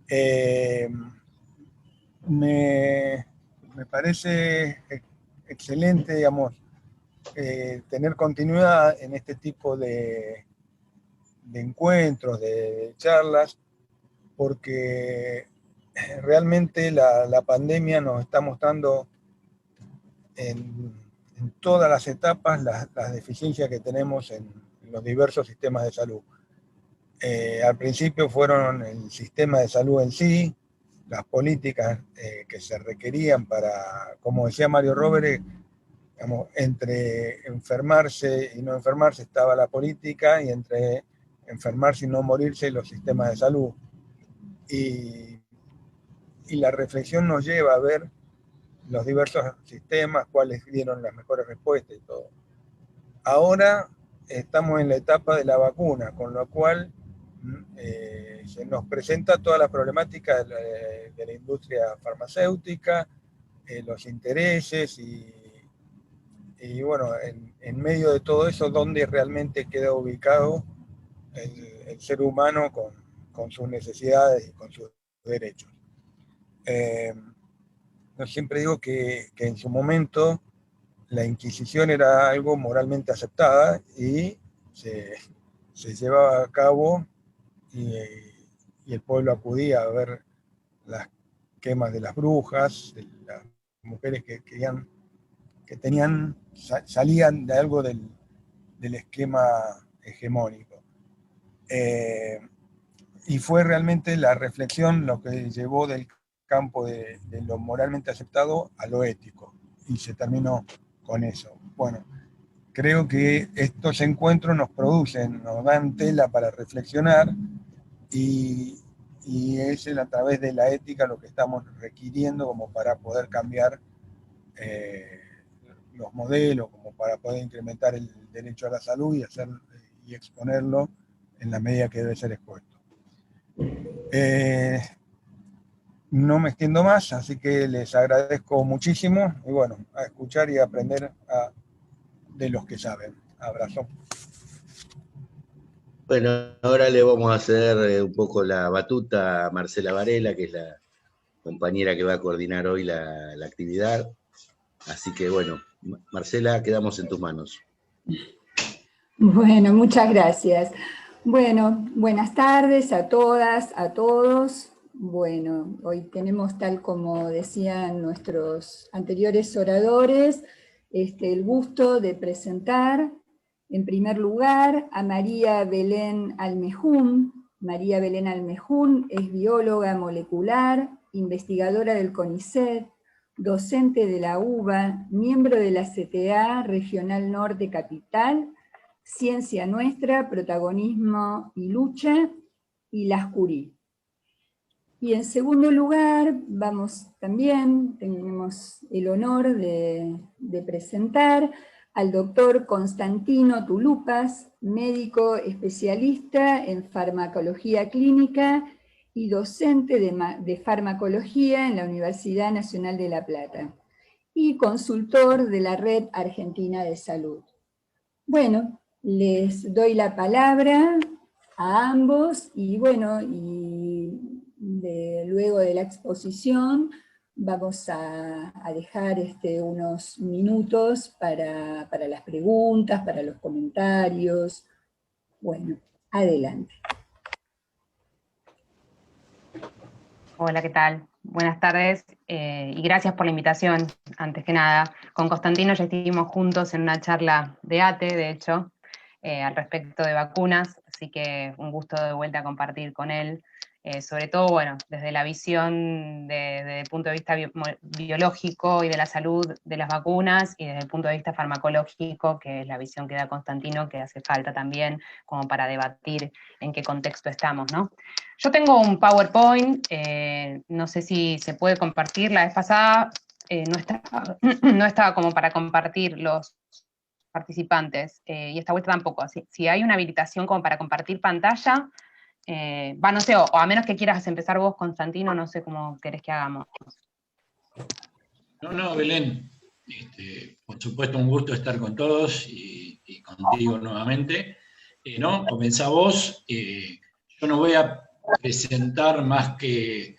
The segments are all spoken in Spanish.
Eh, me parece excelente, digamos, tener continuidad en este tipo de encuentros, de charlas, porque realmente la pandemia nos está mostrando en todas las etapas las deficiencias que tenemos en los diversos sistemas de salud. Al principio fueron el sistema de salud en sí, las políticas que se requerían para, como decía Mario Rovere, digamos, entre enfermarse y no enfermarse estaba la política, y entre enfermarse y no morirse los sistemas de salud. Y, y la reflexión nos lleva a ver los diversos sistemas, cuáles dieron las mejores respuestas y todo. Ahora estamos en la etapa de la vacuna, con lo cual se nos presenta toda la problemática de la industria farmacéutica, los intereses y bueno, en medio de todo eso, ¿dónde realmente queda ubicado el ser humano con sus necesidades y con sus derechos? Yo siempre digo que en su momento la Inquisición era algo moralmente aceptada y se llevaba a cabo y el pueblo acudía a ver las quemas de las brujas, de las mujeres que tenían, salían de algo del esquema hegemónico. Y fue realmente la reflexión lo que llevó del campo de lo moralmente aceptado a lo ético, y se terminó con eso. Bueno, creo que estos encuentros nos producen, nos dan tela para reflexionar, y, y es a través de la ética lo que estamos requiriendo como para poder cambiar los modelos, como para poder incrementar el derecho a la salud y exponerlo en la medida que debe ser expuesto. No me extiendo más, así que les agradezco muchísimo y bueno, a escuchar y aprender de los que saben. Abrazo. Bueno, ahora le vamos a hacer un poco la batuta a Marcela Varela, que es la compañera que va a coordinar hoy la actividad. Así que bueno, Marcela, quedamos en tus manos. Bueno, muchas gracias. Bueno, buenas tardes a todas, a todos. Bueno, hoy tenemos, tal como decían nuestros anteriores oradores, el gusto de presentar, en primer lugar, a María Belén Almejún. María Belén Almejún es bióloga molecular, investigadora del CONICET, docente de la UBA, miembro de la CTA Regional Norte Capital, Ciencia Nuestra, Protagonismo y Lucha, y las Curie. Y en segundo lugar, tenemos el honor de presentar al doctor Constantino Tulupas, médico especialista en farmacología clínica y docente de farmacología en la Universidad Nacional de La Plata, y consultor de la Red Argentina de Salud. Bueno, les doy la palabra a ambos, y bueno, luego de la exposición vamos a dejar unos minutos para las preguntas, para los comentarios. Bueno, adelante. Hola, ¿qué tal? Buenas tardes y gracias por la invitación, antes que nada. Con Constantino ya estuvimos juntos en una charla de ATE, de hecho, al respecto de vacunas, así que un gusto de vuelta compartir con él, sobre todo, bueno, desde la visión desde el punto de vista biológico y de la salud de las vacunas, y desde el punto de vista farmacológico, que es la visión que da Constantino, que hace falta también como para debatir en qué contexto estamos, ¿no? Yo tengo un PowerPoint, no sé si se puede compartir. La vez pasada no estaba como para compartir los participantes, y esta vuelta tampoco. Si hay una habilitación como para compartir pantalla, no sé, o a menos que quieras empezar vos, Constantino, no sé cómo querés que hagamos. No, Belén, por supuesto un gusto estar con todos y contigo nuevamente. Comenzá vos. Yo no voy a presentar más que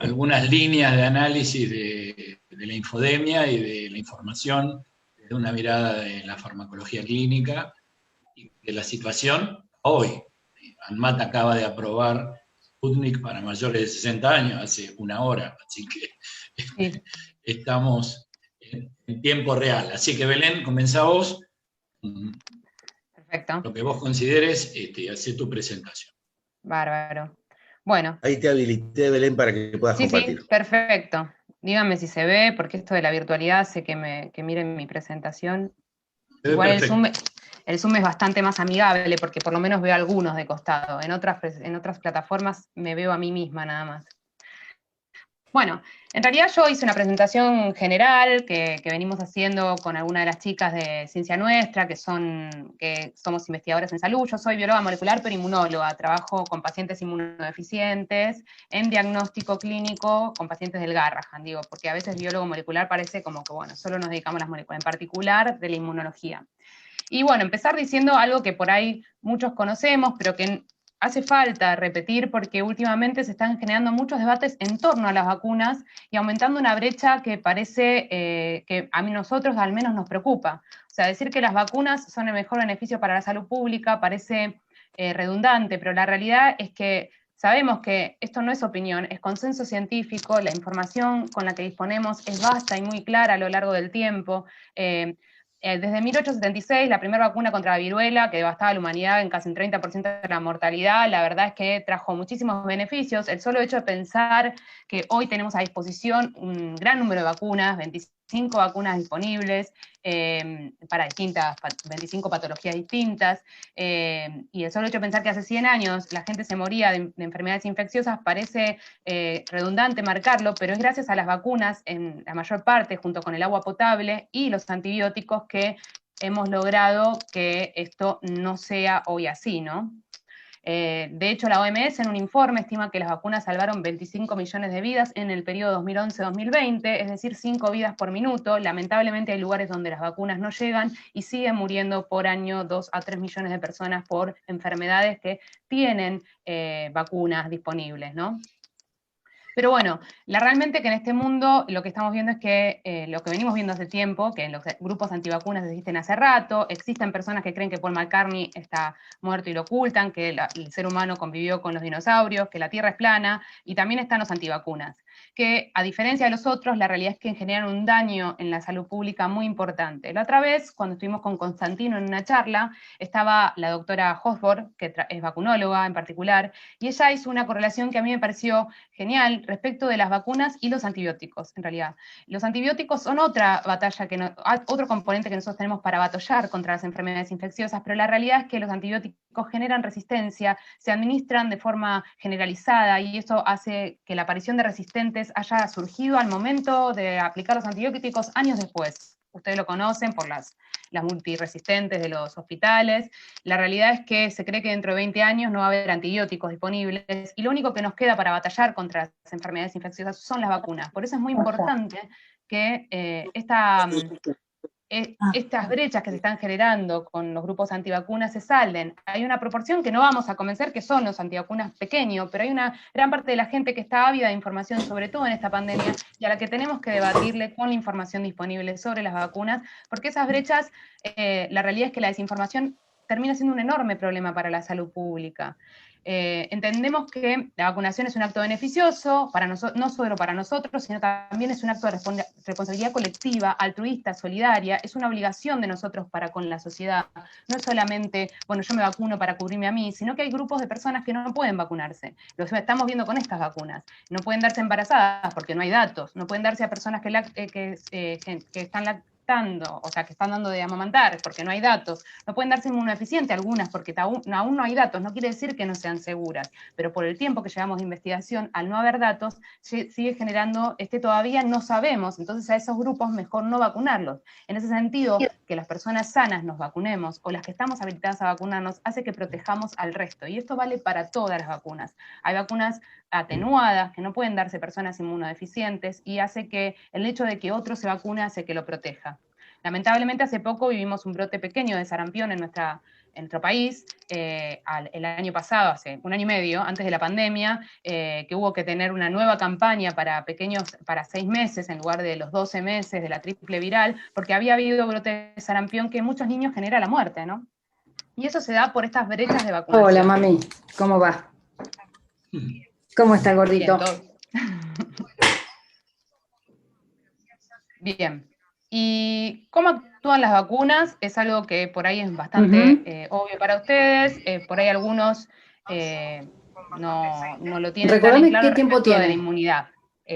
algunas líneas de análisis de la infodemia y de la información desde una mirada de la farmacología clínica y de la situación hoy. ANMAT acaba de aprobar Sputnik para mayores de 60 años hace una hora, así que Sí. estamos en tiempo real. Así que Belén, comenzá vos. Perfecto. Lo que vos consideres, hacé tu presentación. Bárbaro. Bueno. Ahí te habilité, Belén, para que puedas compartir. Sí, perfecto. Díganme si se ve, porque esto de la virtualidad hace que miren mi presentación. Igual el Zoom es bastante más amigable, porque por lo menos veo algunos de costado. En otras plataformas me veo a mí misma nada más. Bueno, en realidad yo hice una presentación general que venimos haciendo con alguna de las chicas de Ciencia Nuestra, que somos investigadoras en salud. Yo soy bióloga molecular pero inmunóloga, trabajo con pacientes inmunodeficientes, en diagnóstico clínico con pacientes del Garrahan, digo, porque a veces biólogo molecular parece como que, bueno, solo nos dedicamos a las moléculas, en particular de la inmunología. Y bueno, empezar diciendo algo que por ahí muchos conocemos, pero que hace falta repetir porque últimamente se están generando muchos debates en torno a las vacunas y aumentando una brecha que parece que a nosotros al menos nos preocupa. O sea, decir que las vacunas son el mejor beneficio para la salud pública parece redundante, pero la realidad es que sabemos que esto no es opinión, es consenso científico, la información con la que disponemos es vasta y muy clara a lo largo del tiempo. Desde 1876, la primera vacuna contra la viruela, que devastaba a la humanidad en casi un 30% de la mortalidad, la verdad es que trajo muchísimos beneficios. El solo hecho de pensar que hoy tenemos a disposición un gran número de vacunas, 25 vacunas disponibles, para 25 patologías distintas, y el solo hecho de pensar que hace 100 años la gente se moría de enfermedades infecciosas parece redundante marcarlo, pero es gracias a las vacunas, en la mayor parte, junto con el agua potable y los antibióticos, que hemos logrado que esto no sea hoy así, ¿no? De hecho, la OMS en un informe estima que las vacunas salvaron 25 millones de vidas en el periodo 2011-2020, es decir, 5 vidas por minuto. Lamentablemente hay lugares donde las vacunas no llegan y siguen muriendo por año 2 a 3 millones de personas por enfermedades que tienen vacunas disponibles, ¿no? Pero bueno, realmente que en este mundo lo que estamos viendo es que lo que venimos viendo hace tiempo, que los grupos antivacunas existen hace rato, existen personas que creen que Paul McCartney está muerto y lo ocultan, que el ser humano convivió con los dinosaurios, que la Tierra es plana, y también están los antivacunas, que a diferencia de los otros, la realidad es que generan un daño en la salud pública muy importante. La otra vez, cuando estuvimos con Constantino en una charla, estaba la doctora Hosborg, que es vacunóloga en particular, y ella hizo una correlación que a mí me pareció genial respecto de las vacunas y los antibióticos, en realidad. Los antibióticos son otra batalla, otro componente que nosotros tenemos para batallar contra las enfermedades infecciosas, pero la realidad es que los antibióticos generan resistencia, se administran de forma generalizada, y eso hace que la aparición de resistentes haya surgido al momento de aplicar los antibióticos años después. Ustedes lo conocen por las multiresistentes de los hospitales. La realidad es que se cree que dentro de 20 años no va a haber antibióticos disponibles, y lo único que nos queda para batallar contra las enfermedades infecciosas son las vacunas. Por eso es muy importante que estas brechas que se están generando con los grupos antivacunas se salden. Hay una proporción que no vamos a convencer que son los antivacunas pequeños, pero hay una gran parte de la gente que está ávida de información, sobre todo en esta pandemia, y a la que tenemos que debatirle con la información disponible sobre las vacunas, porque esas brechas, la realidad es que la desinformación termina siendo un enorme problema para la salud pública. Entendemos que la vacunación es un acto beneficioso, no solo para nosotros, sino también es un acto de responsabilidad colectiva, altruista, solidaria, es una obligación de nosotros para con la sociedad. No es solamente, bueno, yo me vacuno para cubrirme a mí, sino que hay grupos de personas que no pueden vacunarse. Lo estamos viendo con estas vacunas. No pueden darse embarazadas porque no hay datos, no pueden darse a personas que están lactando, o sea, que están dando de amamantar porque no hay datos, no pueden darse inmunodeficiente algunas porque aún no hay datos, no quiere decir que no sean seguras, pero por el tiempo que llevamos de investigación, al no haber datos, sigue generando, todavía no sabemos, entonces a esos grupos mejor no vacunarlos. En ese sentido, que las personas sanas nos vacunemos, o las que estamos habilitadas a vacunarnos, hace que protejamos al resto, y esto vale para todas las vacunas. Hay vacunas atenuadas, que no pueden darse personas inmunodeficientes, y hace que el hecho de que otro se vacune hace que lo proteja. Lamentablemente hace poco vivimos un brote pequeño de sarampión en en nuestro país, el año pasado, hace un año y medio, antes de la pandemia, que hubo que tener una nueva campaña para 6 meses en lugar de los 12 meses de la triple viral, porque había habido brote de sarampión que en muchos niños genera la muerte, ¿no? Y eso se da por estas brechas de vacunación. Hola, mami, ¿cómo va? ¿Cómo está el gordito? Bien. ¿Y cómo actúan las vacunas? Es algo que por ahí es bastante obvio para ustedes, por ahí algunos no lo tienen tan en claro. ¿Qué tiempo tiene? De la inmunidad.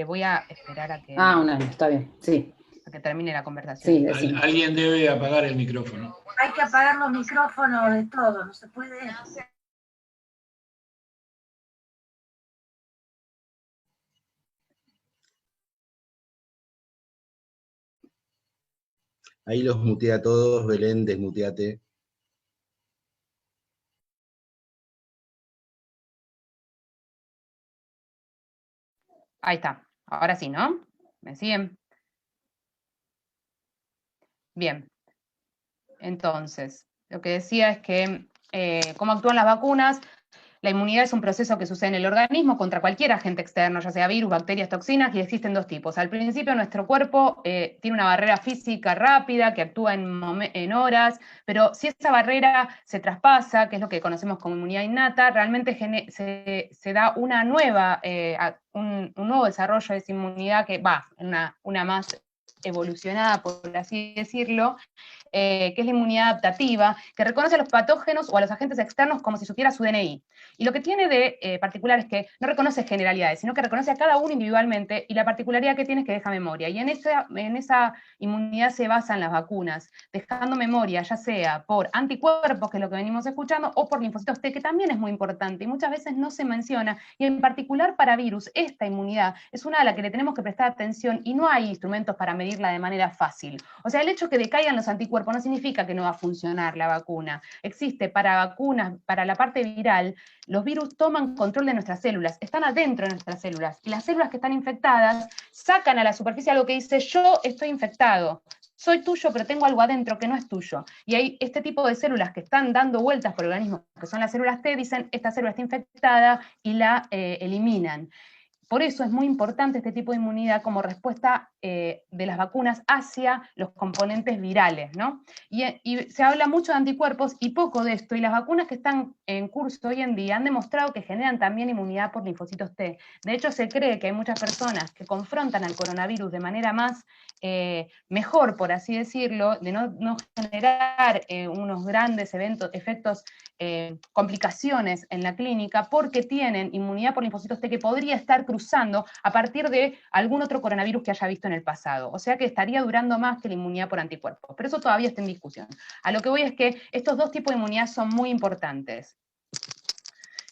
Voy a esperar a que... un año, está bien, sí. A que termine la conversación. Sí, alguien debe apagar el micrófono. Hay que apagar los micrófonos de todo, no se puede... Ahí los muteé a todos, Belén, desmuteate. Ahí está, ahora sí, ¿no? ¿Me siguen? Bien, entonces, lo que decía es que cómo actúan las vacunas. La inmunidad es un proceso que sucede en el organismo contra cualquier agente externo, ya sea virus, bacterias, toxinas, y existen dos tipos. Al principio nuestro cuerpo tiene una barrera física rápida que actúa en horas, pero si esa barrera se traspasa, que es lo que conocemos como inmunidad innata, realmente se da una nueva, un nuevo desarrollo de esa inmunidad que va, una más evolucionada, por así decirlo, que es la inmunidad adaptativa, que reconoce a los patógenos o a los agentes externos como si supiera su DNI. Y lo que tiene de particular es que no reconoce generalidades, sino que reconoce a cada uno individualmente, y la particularidad que tiene es que deja memoria. Y en esa inmunidad se basan las vacunas, dejando memoria, ya sea por anticuerpos, que es lo que venimos escuchando, o por linfocitos T, que también es muy importante, y muchas veces no se menciona, y en particular para virus, esta inmunidad es una a la que le tenemos que prestar atención, y no hay instrumentos para medirla de manera fácil. O sea, el hecho que decaigan los anticuerpos no significa que no va a funcionar la vacuna. Existe para vacunas, para la parte viral, los virus toman control de nuestras células, están adentro de nuestras células, y las células que están infectadas sacan a la superficie algo que dice: yo estoy infectado, soy tuyo, pero tengo algo adentro que no es tuyo. Y hay este tipo de células que están dando vueltas por el organismo, que son las células T, dicen: esta célula está infectada, y la eliminan. Por eso es muy importante este tipo de inmunidad como respuesta de las vacunas hacia los componentes virales, ¿no? Y se habla mucho de anticuerpos y poco de esto, y las vacunas que están en curso hoy en día han demostrado que generan también inmunidad por linfocitos T. De hecho, se cree que hay muchas personas que confrontan al coronavirus de manera más mejor, por así decirlo, de no generar unos grandes efectos, complicaciones en la clínica, porque tienen inmunidad por linfocitos T que podría estar cruzando a partir de algún otro coronavirus que haya visto en el pasado. O sea que estaría durando más que la inmunidad por anticuerpos. Pero eso todavía está en discusión. A lo que voy es que estos dos tipos de inmunidad son muy importantes.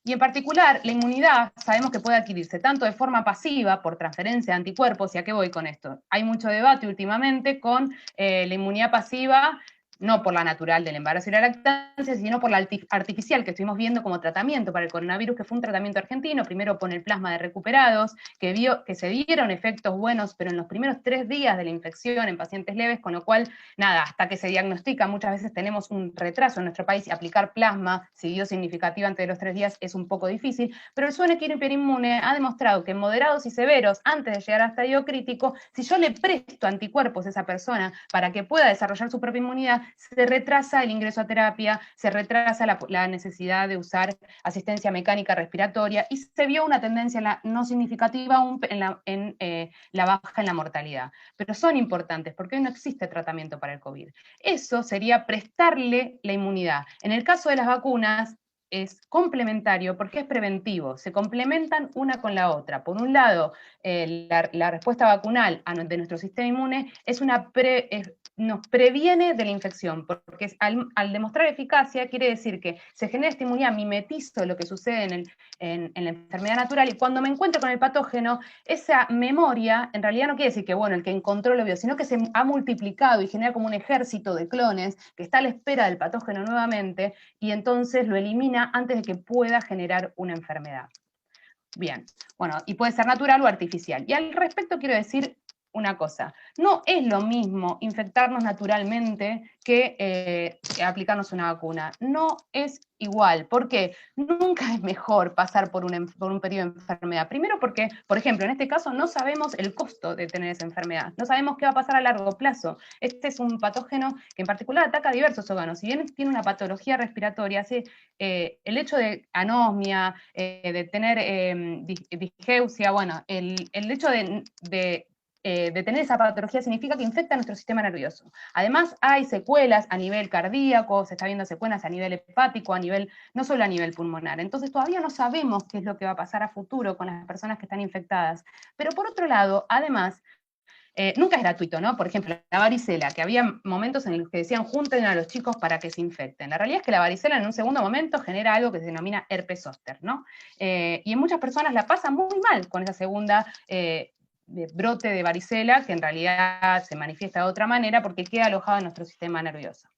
Y en particular, la inmunidad sabemos que puede adquirirse tanto de forma pasiva, por transferencia de anticuerpos. ¿Y a qué voy con esto? Hay mucho debate últimamente con la inmunidad pasiva, no por la natural del embarazo y la lactancia, sino por la artificial que estuvimos viendo como tratamiento para el coronavirus, que fue un tratamiento argentino, primero con el plasma de recuperados, que se dieron efectos buenos, pero en los primeros 3 días de la infección en pacientes leves, con lo cual, nada, hasta que se diagnostica, muchas veces tenemos un retraso en nuestro país, y aplicar plasma, si dio significativa antes de los 3 días, es un poco difícil, pero el suero hiperinmune ha demostrado que en moderados y severos, antes de llegar al estadio crítico, si yo le presto anticuerpos a esa persona para que pueda desarrollar su propia inmunidad, se retrasa el ingreso a terapia, se retrasa la necesidad de usar asistencia mecánica respiratoria, y se vio una tendencia no significativa aún en la baja en la mortalidad. Pero son importantes porque hoy no existe tratamiento para el COVID. Eso sería prestarle la inmunidad. En el caso de las vacunas, es complementario porque es preventivo, se complementan una con la otra. Por un lado, la respuesta vacunal de nuestro sistema inmune nos previene de la infección, porque al demostrar eficacia quiere decir que se genera esta inmunidad, mimetizo lo que sucede en la enfermedad natural, y cuando me encuentro con el patógeno, esa memoria en realidad no quiere decir que, bueno, el que encontró lo vio, sino que se ha multiplicado y genera como un ejército de clones que está a la espera del patógeno nuevamente, y entonces lo elimina antes de que pueda generar una enfermedad. Bien, bueno, y puede ser natural o artificial. Y al respecto quiero decir una cosa. No es lo mismo infectarnos naturalmente que aplicarnos una vacuna. No es igual. ¿Por qué? Nunca es mejor pasar por un periodo de enfermedad. Primero porque, por ejemplo, en este caso no sabemos el costo de tener esa enfermedad. No sabemos qué va a pasar a largo plazo. Este es un patógeno que en particular ataca a diversos órganos. Si bien tiene una patología respiratoria, el hecho de anosmia, de tener disgeusia, bueno, el hecho de tener esa patología significa que infecta nuestro sistema nervioso. Además, hay secuelas a nivel cardíaco, se está viendo secuelas a nivel hepático, no solo a nivel pulmonar. Entonces, todavía no sabemos qué es lo que va a pasar a futuro con las personas que están infectadas. Pero por otro lado, además, nunca es gratuito, ¿no? Por ejemplo, la varicela, que había momentos en los que decían junten a los chicos para que se infecten. La realidad es que la varicela en un segundo momento genera algo que se denomina herpes zóster, ¿no? Y en muchas personas la pasan muy mal con esa segunda de brote de varicela, que en realidad se manifiesta de otra manera porque queda alojado en nuestro sistema nervioso.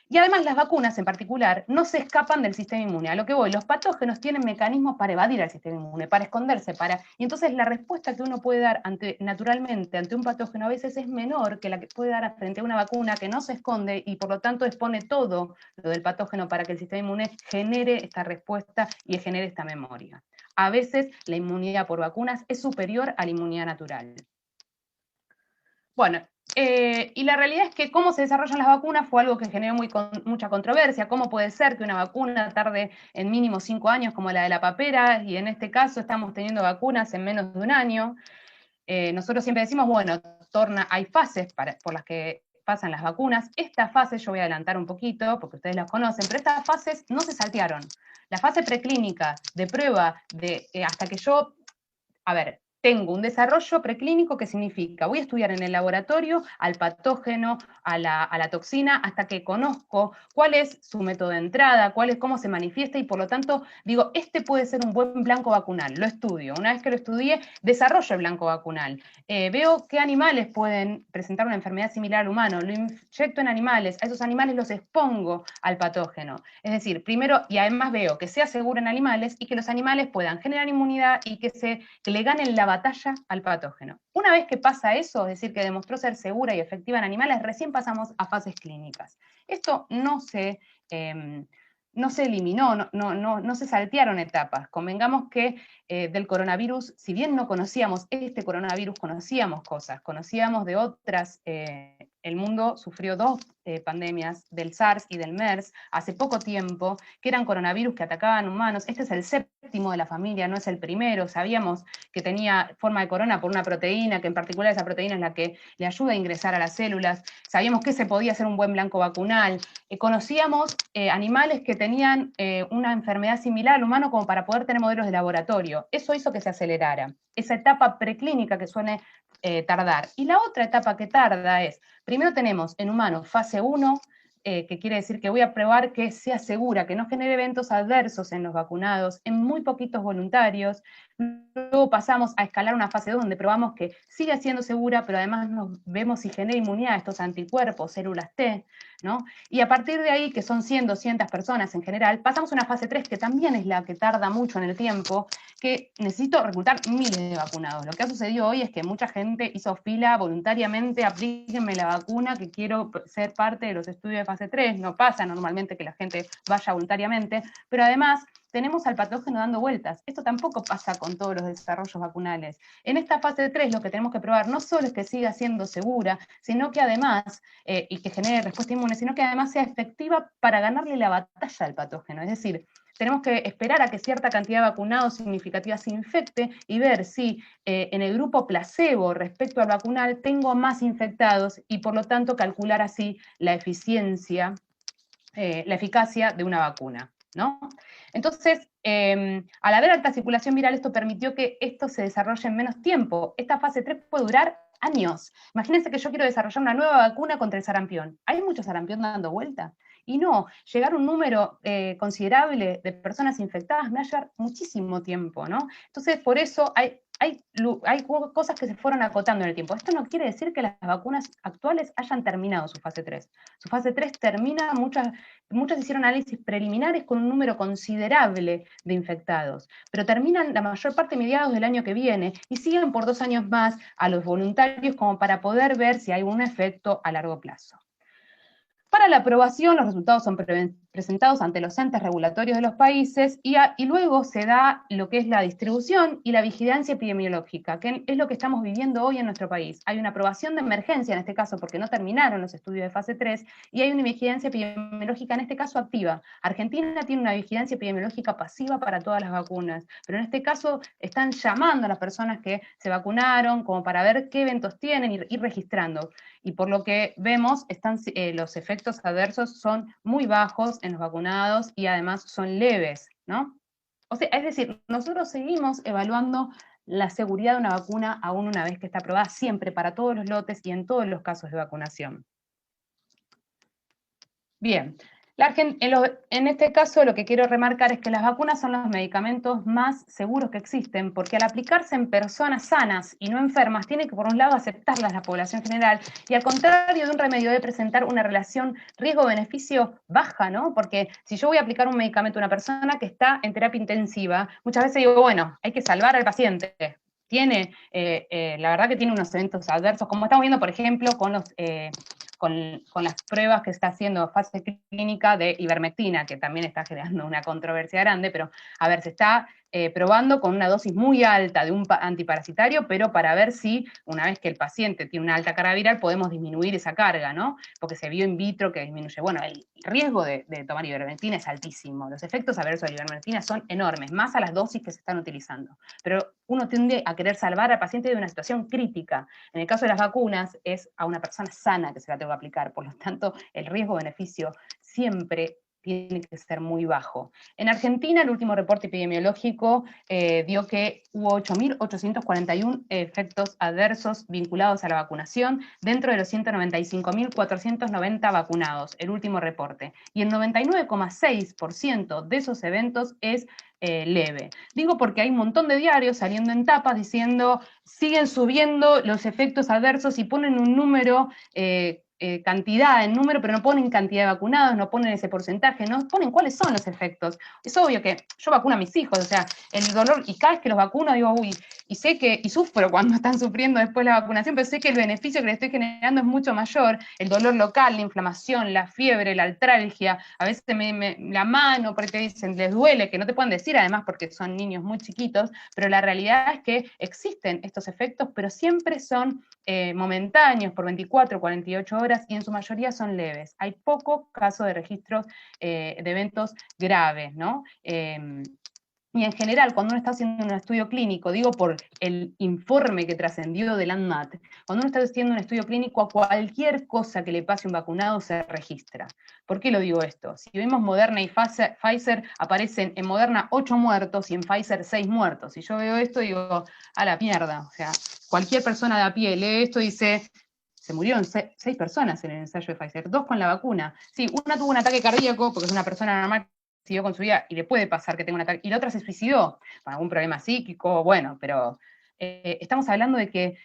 Y además las vacunas en particular no se escapan del sistema inmune. A lo que voy, los patógenos tienen mecanismos para evadir al sistema inmune, para esconderse, y entonces la respuesta que uno puede dar naturalmente ante un patógeno a veces es menor que la que puede dar frente a una vacuna que no se esconde y por lo tanto expone todo lo del patógeno para que el sistema inmune genere esta respuesta y genere esta memoria. A veces la inmunidad por vacunas es superior a la inmunidad natural. Bueno, y la realidad es que cómo se desarrollan las vacunas fue algo que generó mucha controversia. ¿Cómo puede ser que una vacuna tarde en mínimo 5 años como la de la papera? Y en este caso estamos teniendo vacunas en menos de un año. Nosotros siempre decimos, bueno, hay fases por las que pasan las vacunas. Estas fases, yo voy a adelantar un poquito, porque ustedes las conocen, pero estas fases no se saltearon. La fase preclínica, de prueba, hasta que yo, tengo un desarrollo preclínico que significa, voy a estudiar en el laboratorio al patógeno, a la toxina, hasta que conozco cuál es su método de entrada, cómo se manifiesta, y por lo tanto digo, este puede ser un buen blanco vacunal, lo estudio. Una vez que lo estudié, desarrollo el blanco vacunal. Veo qué animales pueden presentar una enfermedad similar al humano, lo inyecto en animales, a esos animales los expongo al patógeno. Es decir, primero, y además veo que sea seguro en animales y que los animales puedan generar inmunidad y que le ganen la batalla al patógeno. Una vez que pasa eso, es decir, que demostró ser segura y efectiva en animales, recién pasamos a fases clínicas. Esto no se eliminó, no se saltearon etapas. Convengamos que del coronavirus, si bien no conocíamos este coronavirus, conocíamos cosas, conocíamos de otras. El mundo sufrió 2 pandemias, del SARS y del MERS, hace poco tiempo, que eran coronavirus que atacaban humanos. Este es el 7º de la familia, no es el primero. Sabíamos que tenía forma de corona por una proteína, que en particular esa proteína es la que le ayuda a ingresar a las células. Sabíamos que se podía hacer un buen blanco vacunal. Conocíamos animales que tenían una enfermedad similar al humano como para poder tener modelos de laboratorio. Eso hizo que se acelerara. Esa etapa preclínica que suele tardar. Y la otra etapa que tarda es, primero tenemos en humanos fase 1, que quiere decir que voy a probar que sea segura, que no genere eventos adversos en los vacunados, en muy poquitos voluntarios. Luego pasamos a escalar una fase 2 donde probamos que sigue siendo segura, pero además nos vemos si genera inmunidad a estos anticuerpos, células T, ¿no? Y a partir de ahí, que son 100, 200 personas en general, pasamos a una fase 3 que también es la que tarda mucho en el tiempo, que necesito reclutar miles de vacunados. Lo que ha sucedido hoy es que mucha gente hizo fila voluntariamente, aplíquenme la vacuna, que quiero ser parte de los estudios de fase 3. No pasa normalmente que la gente vaya voluntariamente, pero además tenemos al patógeno dando vueltas. Esto tampoco pasa con todos los desarrollos vacunales. En esta fase 3 lo que tenemos que probar no solo es que siga siendo segura, sino que además, y que genere respuesta inmune, sino que además sea efectiva para ganarle la batalla al patógeno. Es decir, tenemos que esperar a que cierta cantidad de vacunados significativa se infecte y ver si en el grupo placebo respecto al vacunal tengo más infectados y por lo tanto calcular así la eficiencia, la eficacia de una vacuna, ¿no? Entonces, al haber alta circulación viral, esto permitió que esto se desarrolle en menos tiempo. Esta fase 3 puede durar años. Imagínense que yo quiero desarrollar una nueva vacuna contra el sarampión. ¿Hay mucho sarampión dando vuelta? Y no, llegar a un número considerable de personas infectadas me va a llevar muchísimo tiempo, ¿no? Entonces, por eso hay cosas que se fueron acotando en el tiempo. Esto no quiere decir que las vacunas actuales hayan terminado su fase 3. Su fase 3 termina, muchas hicieron análisis preliminares con un número considerable de infectados, pero terminan la mayor parte mediados del año que viene y siguen por 2 años más a los voluntarios como para poder ver si hay un efecto a largo plazo. Para la aprobación, los resultados son presentados ante los entes regulatorios de los países y luego se da lo que es la distribución y la vigilancia epidemiológica, que es lo que estamos viviendo hoy en nuestro país. Hay una aprobación de emergencia en este caso porque no terminaron los estudios de fase 3 y hay una vigilancia epidemiológica en este caso activa. Argentina tiene una vigilancia epidemiológica pasiva para todas las vacunas, pero en este caso están llamando a las personas que se vacunaron como para ver qué eventos tienen y ir registrando. Y por lo que vemos, los efectos adversos son muy bajos en los vacunados y además son leves, ¿no? O sea, es decir, nosotros seguimos evaluando la seguridad de una vacuna aún una vez que está aprobada, siempre para todos los lotes y en todos los casos de vacunación. Bien. En este caso lo que quiero remarcar es que las vacunas son los medicamentos más seguros que existen, porque al aplicarse en personas sanas y no enfermas, tiene que por un lado aceptarlas la población general, y al contrario de un remedio debe presentar una relación riesgo-beneficio baja, ¿no? Porque si yo voy a aplicar un medicamento a una persona que está en terapia intensiva, muchas veces digo, bueno, hay que salvar al paciente. Tiene, la verdad que tiene unos eventos adversos, como estamos viendo, por ejemplo, con las pruebas que está haciendo fase clínica de ivermectina, que también está generando una controversia grande, pero a ver, se está probando con una dosis muy alta de un antiparasitario, pero para ver si, una vez que el paciente tiene una alta carga viral, podemos disminuir esa carga, ¿no? Porque se vio in vitro que disminuye. Bueno, el riesgo de tomar ivermectina es altísimo, los efectos adversos de la ivermectina son enormes, más a las dosis que se están utilizando. Pero uno tiende a querer salvar al paciente de una situación crítica. En el caso de las vacunas, es a una persona sana que se la tengo que aplicar, por lo tanto, el riesgo-beneficio siempre tiene que ser muy bajo. En Argentina, el último reporte epidemiológico dio que hubo 8.841 efectos adversos vinculados a la vacunación dentro de los 195.490 vacunados, el último reporte. Y el 99,6% de esos eventos es leve. Digo porque hay un montón de diarios saliendo en tapas diciendo siguen subiendo los efectos adversos y ponen un número cantidad en número, pero no ponen cantidad de vacunados, no ponen ese porcentaje, no ponen cuáles son los efectos. Es obvio que yo vacuno a mis hijos, o sea, el dolor, y cada vez que los vacuno digo, uy, y sé que, y sufro cuando están sufriendo después la vacunación, pero sé que el beneficio que le estoy generando es mucho mayor, el dolor local, la inflamación, la fiebre, la artralgia, a veces la mano, porque te dicen, les duele, que no te pueden decir además porque son niños muy chiquitos, pero la realidad es que existen estos efectos, pero siempre son momentáneos, por 24, 48 horas, y en su mayoría son leves. Hay poco caso de registros de eventos graves, ¿no? Y en general, cuando uno está haciendo un estudio clínico, digo por el informe que trascendió del ANMAT, cuando uno está haciendo un estudio clínico, a cualquier cosa que le pase a un vacunado se registra. ¿Por qué lo digo esto? Si vemos Moderna y Pfizer, aparecen en Moderna 8 muertos y en Pfizer 6 muertos. Si yo veo esto, digo, a la mierda. O sea, cualquier persona de a pie lee esto y dice, se murieron 6 personas en el ensayo de Pfizer, 2 con la vacuna. Sí, una tuvo un ataque cardíaco, porque es una persona normal, siguió con su vida, y le puede pasar que tenga un ataque, y la otra se suicidó, con algún problema psíquico, bueno, pero estamos hablando de que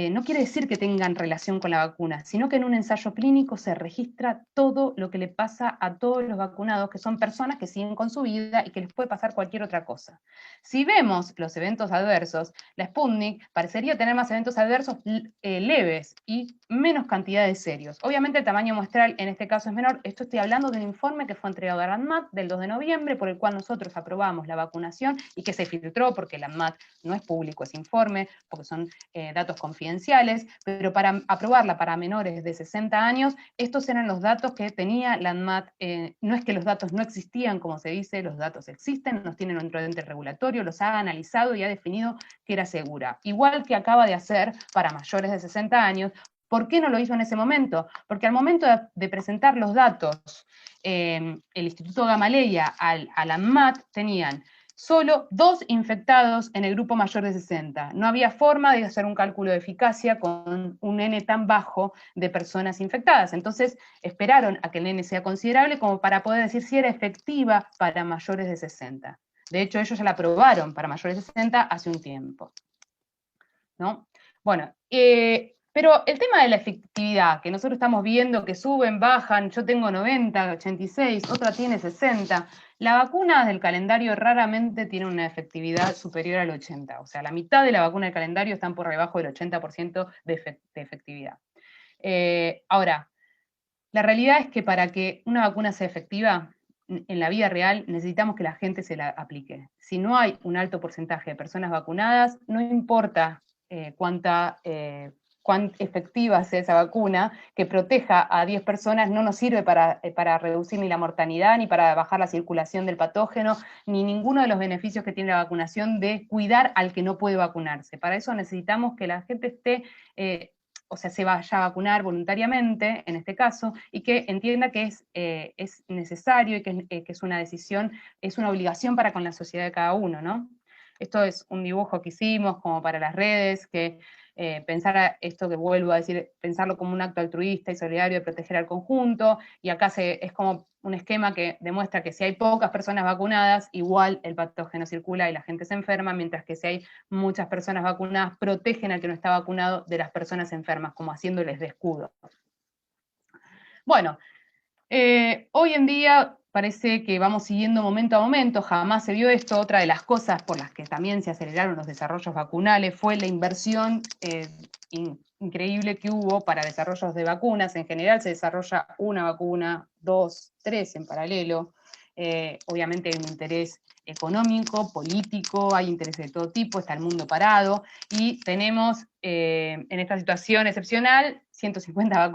no quiere decir que tengan relación con la vacuna, sino que en un ensayo clínico se registra todo lo que le pasa a todos los vacunados, que son personas que siguen con su vida y que les puede pasar cualquier otra cosa. Si vemos los eventos adversos, la Sputnik parecería tener más eventos adversos leves y menos cantidad de serios. Obviamente el tamaño muestral en este caso es menor. Esto estoy hablando de un informe que fue entregado a la ANMAT del 2 de noviembre, por el cual nosotros aprobamos la vacunación y que se filtró porque la ANMAT no es público ese informe, porque son datos confidenciales, pero para aprobarla para menores de 60 años, estos eran los datos que tenía la ANMAT. No es que los datos no existían, como se dice, los datos existen, los tiene nuestro ente regulatorio, los ha analizado y ha definido que era segura. Igual que acaba de hacer para mayores de 60 años. ¿Por qué no lo hizo en ese momento? Porque al momento de presentar los datos, el Instituto Gamaleya al ANMAT tenían solo 2 infectados en el grupo mayor de 60. No había forma de hacer un cálculo de eficacia con un N tan bajo de personas infectadas. Entonces esperaron a que el N sea considerable como para poder decir si era efectiva para mayores de 60. De hecho, ellos ya la aprobaron para mayores de 60 hace un tiempo, ¿no? Bueno, pero el tema de la efectividad, que nosotros estamos viendo que suben, bajan, yo tengo 90, 86, otra tiene 60, la vacuna del calendario raramente tiene una efectividad superior al 80, o sea, la mitad de la vacuna del calendario están por debajo del 80% de efectividad. Ahora, la realidad es que para que una vacuna sea efectiva, en la vida real necesitamos que la gente se la aplique. Si no hay un alto porcentaje de personas vacunadas, no importa cuán efectiva sea esa vacuna, que proteja a 10 personas no nos sirve para reducir ni la mortalidad, ni para bajar la circulación del patógeno, ni ninguno de los beneficios que tiene la vacunación de cuidar al que no puede vacunarse. Para eso necesitamos que la gente esté... o sea, se vaya a vacunar voluntariamente, en este caso, y que entienda que es necesario y que es una decisión, es una obligación para con la sociedad de cada uno, ¿no? Esto es un dibujo que hicimos como para las redes, que pensar esto que vuelvo a decir, pensarlo como un acto altruista y solidario de proteger al conjunto, y acá es como un esquema que demuestra que si hay pocas personas vacunadas, igual el patógeno circula y la gente se enferma, mientras que si hay muchas personas vacunadas, protegen al que no está vacunado de las personas enfermas, como haciéndoles de escudo. Bueno, hoy en día parece que vamos siguiendo momento a momento, jamás se vio esto. Otra de las cosas por las que también se aceleraron los desarrollos vacunales fue la inversión increíble que hubo para desarrollos de vacunas. En general se desarrolla una vacuna, 2, 3 en paralelo. Obviamente hay un interés económico, político, hay intereses de todo tipo, está el mundo parado, y tenemos en esta situación excepcional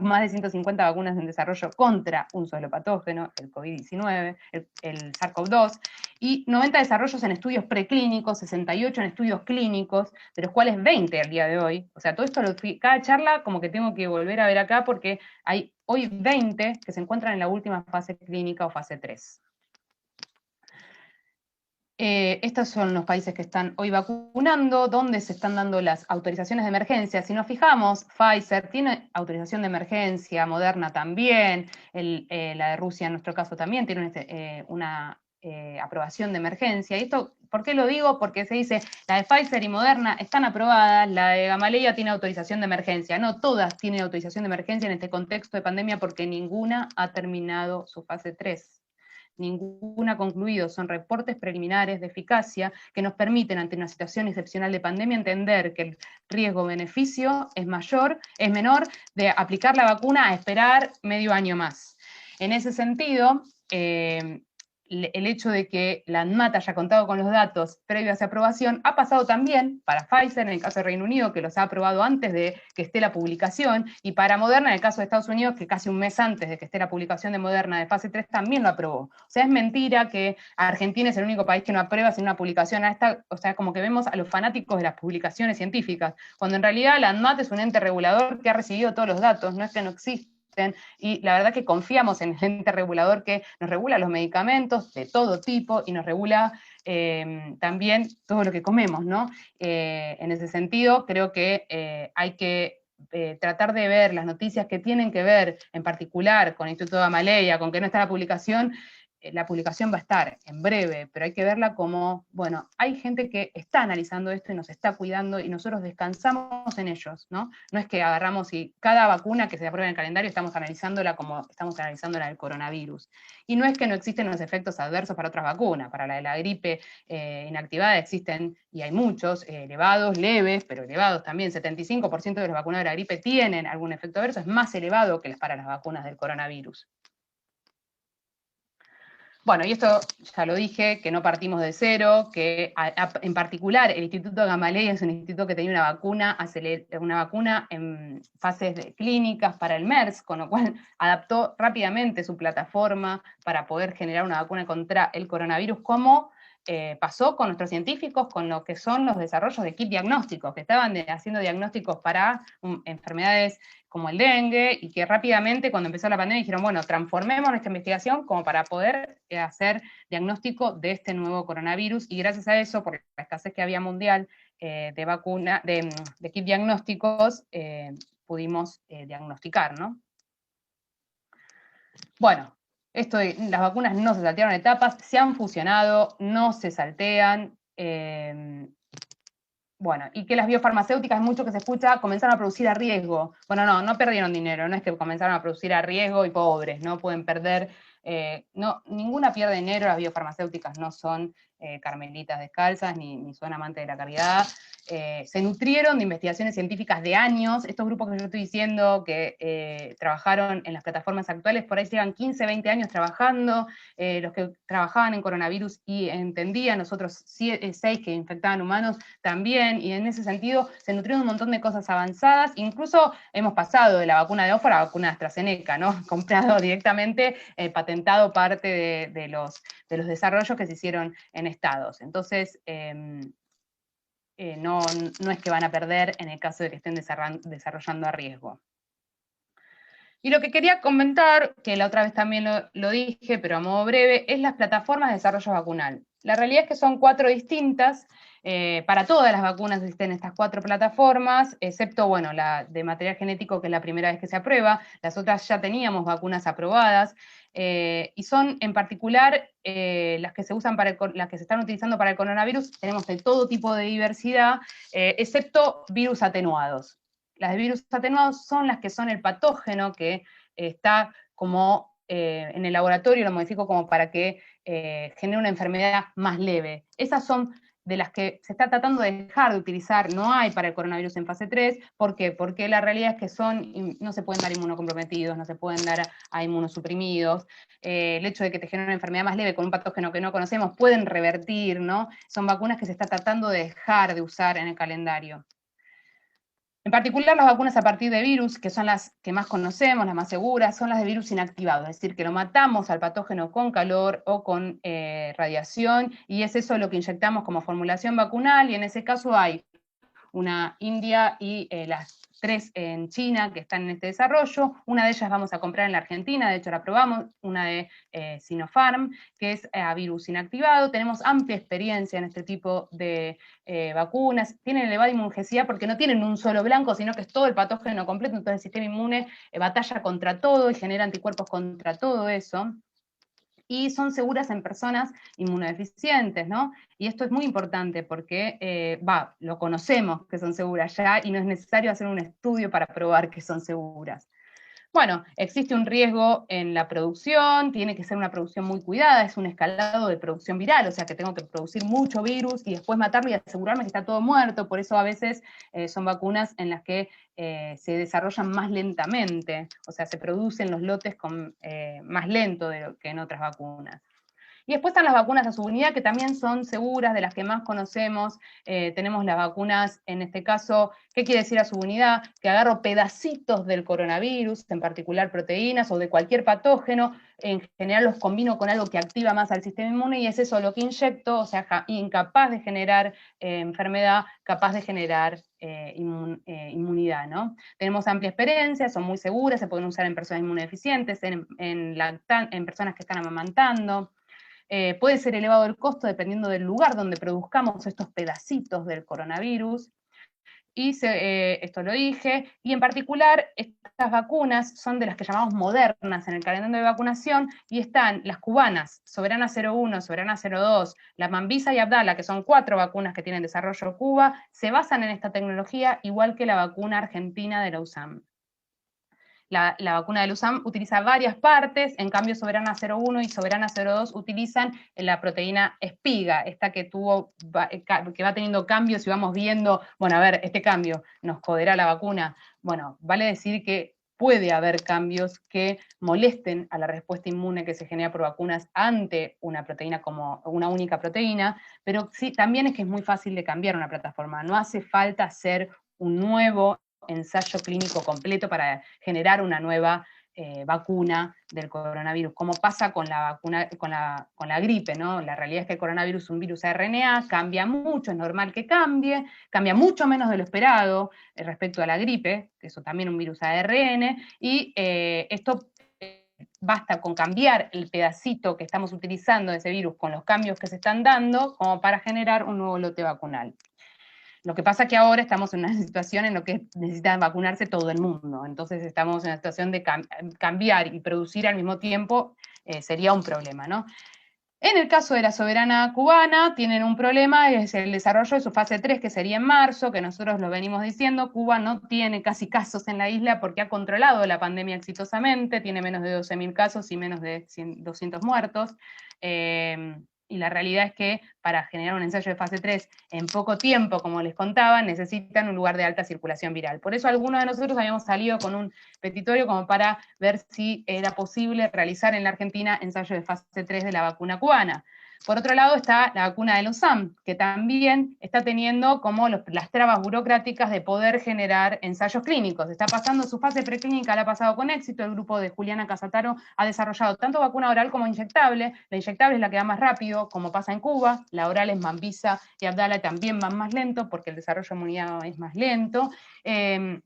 más de 150 vacunas en desarrollo contra un solo patógeno, el COVID-19, el SARS-CoV-2, y 90 desarrollos en estudios preclínicos, 68 en estudios clínicos, de los cuales 20 al día de hoy. O sea, todo esto, cada charla como que tengo que volver a ver acá porque hay hoy 20 que se encuentran en la última fase clínica o fase 3. Estos son los países que están hoy vacunando, donde se están dando las autorizaciones de emergencia. Si nos fijamos, Pfizer tiene autorización de emergencia, Moderna también, la de Rusia en nuestro caso también tiene una aprobación de emergencia. Y esto, ¿por qué lo digo? Porque se dice, la de Pfizer y Moderna están aprobadas, la de Gamaleya tiene autorización de emergencia. No, todas tienen autorización de emergencia en este contexto de pandemia porque ninguna ha terminado su fase 3. Ninguna ha concluido, son reportes preliminares de eficacia que nos permiten, ante una situación excepcional de pandemia, entender que el riesgo-beneficio es menor de aplicar la vacuna a esperar medio año más. En ese sentido, el hecho de que la ANMAT haya contado con los datos previos a esa aprobación ha pasado también para Pfizer, en el caso de Reino Unido, que los ha aprobado antes de que esté la publicación, y para Moderna, en el caso de Estados Unidos, que casi un mes antes de que esté la publicación de Moderna de fase 3 también lo aprobó. O sea, es mentira que Argentina es el único país que no aprueba sin una publicación. O sea, como que vemos a los fanáticos de las publicaciones científicas, cuando en realidad la ANMAT es un ente regulador que ha recibido todos los datos, no es que no existe. Y la verdad que confiamos en el ente regulador que nos regula los medicamentos de todo tipo y nos regula también todo lo que comemos, ¿no? En ese sentido, creo que hay que tratar de ver las noticias que tienen que ver, en particular con el Instituto de Gamaleya, con que no está la publicación va a estar en breve, pero hay que verla como, bueno, hay gente que está analizando esto y nos está cuidando y nosotros descansamos en ellos, ¿no? No es que agarramos y cada vacuna que se aprueba en el calendario estamos analizándola como estamos analizando la del coronavirus. Y no es que no existen los efectos adversos para otras vacunas, para la de la gripe inactivada existen, y hay muchos, elevados, leves, pero elevados también, 75% de los vacunados de la gripe tienen algún efecto adverso, es más elevado que para las vacunas del coronavirus. Bueno, y esto ya lo dije, que no partimos de cero, que en particular el Instituto Gamaleya es un instituto que tenía una vacuna en fases clínicas para el MERS, con lo cual adaptó rápidamente su plataforma para poder generar una vacuna contra el coronavirus, como pasó con nuestros científicos, con lo que son los desarrollos de kit diagnósticos, que estaban haciendo diagnósticos para enfermedades como el dengue, y que rápidamente, cuando empezó la pandemia, dijeron, bueno, transformemos nuestra investigación como para poder hacer diagnóstico de este nuevo coronavirus, y gracias a eso, por la escasez que había mundial de vacuna, de kit diagnósticos, pudimos diagnosticar, ¿no? Bueno, las vacunas no se saltearon etapas, se han fusionado, no se saltean. Bueno, y que las biofarmacéuticas, mucho que se escucha, comenzaron a producir a riesgo. Bueno, no perdieron dinero, no es que comenzaron a producir a riesgo y pobres, no pueden perder, ninguna pierde dinero, las biofarmacéuticas no son carmelitas descalzas, ni son amantes de la caridad. Se nutrieron de investigaciones científicas de años. Estos grupos que yo estoy diciendo que trabajaron en las plataformas actuales, por ahí llevan 15, 20 años trabajando, los que trabajaban en coronavirus y entendían, los otros 6 que infectaban humanos también, y en ese sentido se nutrieron un montón de cosas avanzadas. Incluso hemos pasado de la vacuna de Oxford a la vacuna de AstraZeneca, ¿no? Comprado directamente, patentado parte de los desarrollos que se hicieron en estados. Entonces, no es que van a perder en el caso de que estén desarrollando a riesgo. Y lo que quería comentar, que la otra vez también lo dije, pero a modo breve, es las plataformas de desarrollo vacunal. La realidad es que son 4 distintas. Para todas las vacunas existen estas 4 plataformas, excepto, bueno, la de material genético, que es la primera vez que se aprueba. Las otras ya teníamos vacunas aprobadas, y son en particular las que se usan las que se están utilizando para el coronavirus. Tenemos de todo tipo de diversidad, excepto virus atenuados. Las de virus atenuados son las que son el patógeno que está como en el laboratorio, lo modifico como para que genere una enfermedad más leve. Esas son de las que se está tratando de dejar de utilizar, no hay para el coronavirus en fase 3, ¿por qué? Porque la realidad es que no se pueden dar inmunocomprometidos, no se pueden dar a inmunosuprimidos, el hecho de que te genere una enfermedad más leve con un patógeno que no conocemos, pueden revertir, ¿no? Son vacunas que se está tratando de dejar de usar en el calendario. En particular, las vacunas a partir de virus, que son las que más conocemos, las más seguras, son las de virus inactivado, es decir, que lo matamos al patógeno con calor o con radiación, y es eso lo que inyectamos como formulación vacunal, y en ese caso hay una India y las 3 en China que están en este desarrollo. Una de ellas vamos a comprar en la Argentina, de hecho la probamos, una de Sinopharm, que es a virus inactivado. Tenemos amplia experiencia en este tipo de vacunas, tienen elevada inmunogenicidad porque no tienen un solo blanco, sino que es todo el patógeno completo, entonces el sistema inmune batalla contra todo y genera anticuerpos contra todo eso. Y son seguras en personas inmunodeficientes, ¿no? Y esto es muy importante porque, lo conocemos que son seguras ya, y no es necesario hacer un estudio para probar que son seguras. Bueno, existe un riesgo en la producción, tiene que ser una producción muy cuidada, es un escalado de producción viral, o sea que tengo que producir mucho virus y después matarlo y asegurarme que está todo muerto, por eso a veces son vacunas en las que se desarrollan más lentamente, o sea, se producen los lotes más lento que en otras vacunas. Y después están las vacunas a subunidad, que también son seguras, de las que más conocemos. Tenemos las vacunas, en este caso, ¿qué quiere decir a subunidad? Que agarro pedacitos del coronavirus, en particular proteínas, o de cualquier patógeno, en general los combino con algo que activa más al sistema inmune, y es eso lo que inyecto, o sea, incapaz de generar enfermedad, capaz de generar inmunidad, ¿no? Tenemos amplia experiencia, son muy seguras, se pueden usar en personas inmunodeficientes, en personas que están amamantando. Puede ser elevado el costo dependiendo del lugar donde produzcamos estos pedacitos del coronavirus, y esto lo dije, y en particular estas vacunas son de las que llamamos modernas en el calendario de vacunación, y están las cubanas, Soberana 01, Soberana 02, la Mambisa y Abdala, que son 4 vacunas que tienen desarrollo Cuba, se basan en esta tecnología, igual que la vacuna argentina de la USAM. La vacuna del USAM utiliza varias partes, en cambio Soberana 01 y Soberana 02 utilizan la proteína espiga, esta que va teniendo cambios y vamos viendo, bueno, a ver, este cambio, ¿nos joderá la vacuna? Bueno, vale decir que puede haber cambios que molesten a la respuesta inmune que se genera por vacunas ante una proteína como una única proteína, pero sí, también es que es muy fácil de cambiar una plataforma, no hace falta hacer un nuevo ensayo clínico completo para generar una nueva vacuna del coronavirus, como pasa con la vacuna, con la gripe, ¿no? La realidad es que el coronavirus es un virus RNA, cambia mucho, es normal que cambia mucho menos de lo esperado respecto a la gripe, que eso también es un virus ARN, y esto basta con cambiar el pedacito que estamos utilizando de ese virus con los cambios que se están dando como para generar un nuevo lote vacunal. Lo que pasa es que ahora estamos en una situación en la que necesita vacunarse todo el mundo, entonces estamos en una situación de cambiar y producir al mismo tiempo, sería un problema, ¿no? En el caso de la soberana cubana, tienen un problema, es el desarrollo de su fase 3, que sería en marzo, que nosotros lo venimos diciendo. Cuba no tiene casi casos en la isla porque ha controlado la pandemia exitosamente, tiene menos de 12.000 casos y menos de 200 muertos. Y la realidad es que para generar un ensayo de fase 3 en poco tiempo, como les contaba, necesitan un lugar de alta circulación viral. Por eso algunos de nosotros habíamos salido con un petitorio como para ver si era posible realizar en la Argentina ensayo de fase 3 de la vacuna cubana. Por otro lado está la vacuna de Lausanne, que también está teniendo como las trabas burocráticas de poder generar ensayos clínicos. Está pasando su fase preclínica, la ha pasado con éxito. El grupo de Juliana Casataro ha desarrollado tanto vacuna oral como inyectable. La inyectable es la que va más rápido, como pasa en Cuba. La oral es Mambisa y Abdala, también van más lento porque el desarrollo de inmunidad es más lento. Pero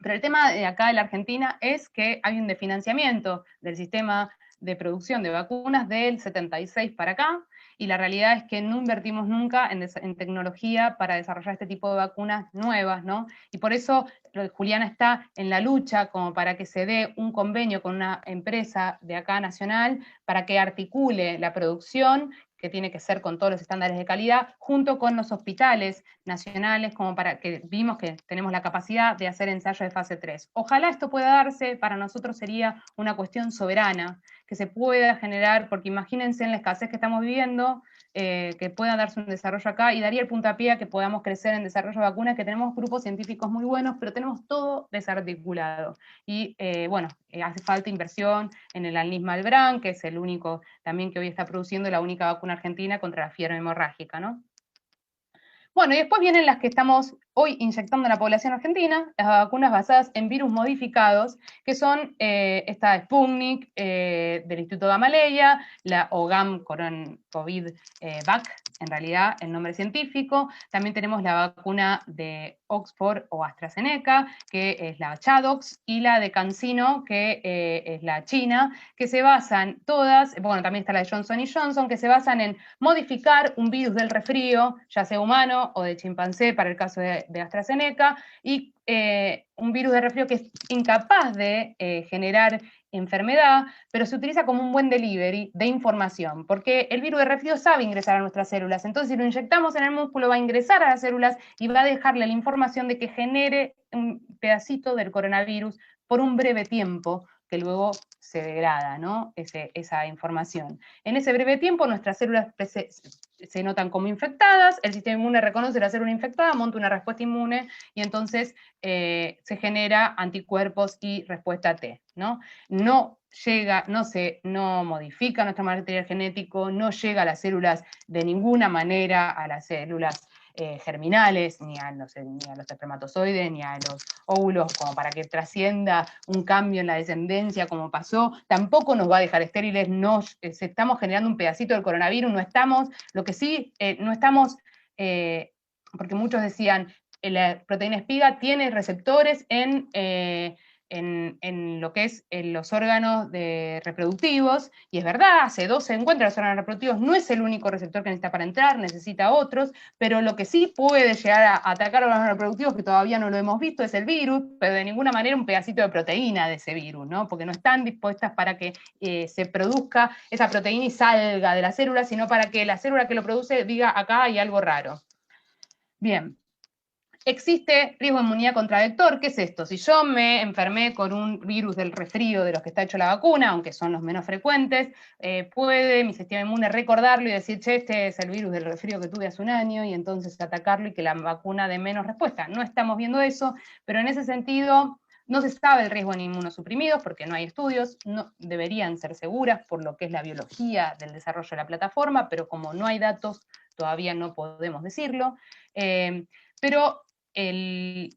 el tema de acá de la Argentina es que hay un desfinanciamiento del sistema de producción de vacunas del 76 para acá, y la realidad es que no invertimos nunca en tecnología para desarrollar este tipo de vacunas nuevas, ¿no? Y por eso Juliana está en la lucha como para que se dé un convenio con una empresa de acá nacional para que articule la producción, que tiene que ser con todos los estándares de calidad, junto con los hospitales nacionales, como para que vimos que tenemos la capacidad de hacer ensayos de fase 3. Ojalá esto pueda darse, para nosotros sería una cuestión soberana, que se pueda generar, porque imagínense en la escasez que estamos viviendo, que pueda darse un desarrollo acá, y daría el puntapié a que podamos crecer en desarrollo de vacunas, que tenemos grupos científicos muy buenos, pero tenemos todo desarticulado. Y bueno, hace falta inversión en el Alnis Malbrán, que es el único también que hoy está produciendo la única vacuna argentina contra la fiebre hemorrágica, ¿no? Bueno, y después vienen las que estamos hoy inyectando en la población argentina, las vacunas basadas en virus modificados, que son esta Sputnik del Instituto Gamaleya, la OGAM COVID Vac, en realidad el nombre científico. También tenemos la vacuna de Oxford o AstraZeneca, que es la Chadox, y la de CanSino, que es la china, que se basan todas, bueno, también está la de Johnson & Johnson, que se basan en modificar un virus del resfrío, ya sea humano o de chimpancé, para el caso de AstraZeneca, y un virus de resfrío que es incapaz de generar enfermedad, pero se utiliza como un buen delivery de información, porque el virus de resfrío sabe ingresar a nuestras células, entonces si lo inyectamos en el músculo va a ingresar a las células y va a dejarle la información de que genere un pedacito del coronavirus por un breve tiempo, que luego se degrada, ¿no? Esa información. En ese breve tiempo nuestras células se notan como infectadas, el sistema inmune reconoce la célula infectada, monta una respuesta inmune y entonces se genera anticuerpos y respuesta T, ¿no? No llega, no modifica nuestro material genético, no llega a las células de ninguna manera, a las células germinales, ni a los espermatozoides, ni a los óvulos, como para que trascienda un cambio en la descendencia como pasó, tampoco nos va a dejar estériles, estamos generando un pedacito del coronavirus, no estamos, lo que sí, no estamos, porque muchos decían, la proteína espiga tiene receptores en lo que es los órganos reproductivos, y es verdad, C2 se encuentra en los órganos reproductivos, no es el único receptor que necesita para entrar, necesita otros, pero lo que sí puede llegar a atacar a los órganos reproductivos, que todavía no lo hemos visto, es el virus, pero de ninguna manera un pedacito de proteína de ese virus, ¿no? Porque no están dispuestas para que se produzca esa proteína y salga de la célula, sino para que la célula que lo produce diga, acá hay algo raro. Bien. Existe riesgo de inmunidad contra vector. ¿Qué es esto? Si yo me enfermé con un virus del resfrío de los que está hecho la vacuna, aunque son los menos frecuentes, puede mi sistema inmune recordarlo y decir, che, este es el virus del resfrío que tuve hace un año, y entonces atacarlo y que la vacuna dé menos respuesta. No estamos viendo eso, pero en ese sentido no se sabe el riesgo en inmunosuprimidos porque no hay estudios, no deberían ser seguras por lo que es la biología del desarrollo de la plataforma, pero como no hay datos, todavía no podemos decirlo. Pero,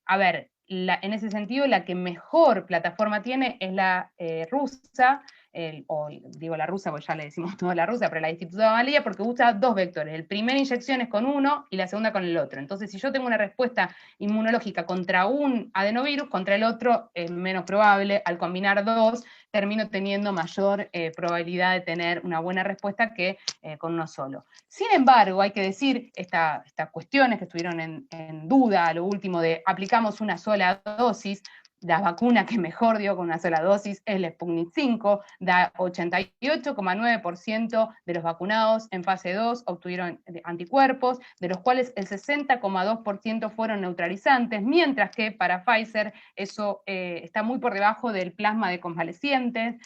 a ver, en ese sentido la que mejor plataforma tiene es la rusa, digo la rusa porque ya le decimos todo la rusa, pero la Instituto Gamaleya, porque usa dos vectores. El primera inyección es con uno y la segunda con el otro. Entonces, si yo tengo una respuesta inmunológica contra un adenovirus, contra el otro es menos probable. Al combinar dos, termino teniendo mayor probabilidad de tener una buena respuesta que con uno solo. Sin embargo, hay que decir estas cuestiones que estuvieron en duda, a lo último de aplicamos una sola dosis. La vacuna que mejor dio con una sola dosis es la Sputnik 5, da 88,9% de los vacunados en fase 2 obtuvieron anticuerpos, de los cuales el 60,2% fueron neutralizantes, mientras que para Pfizer eso está muy por debajo del plasma de convalecientes.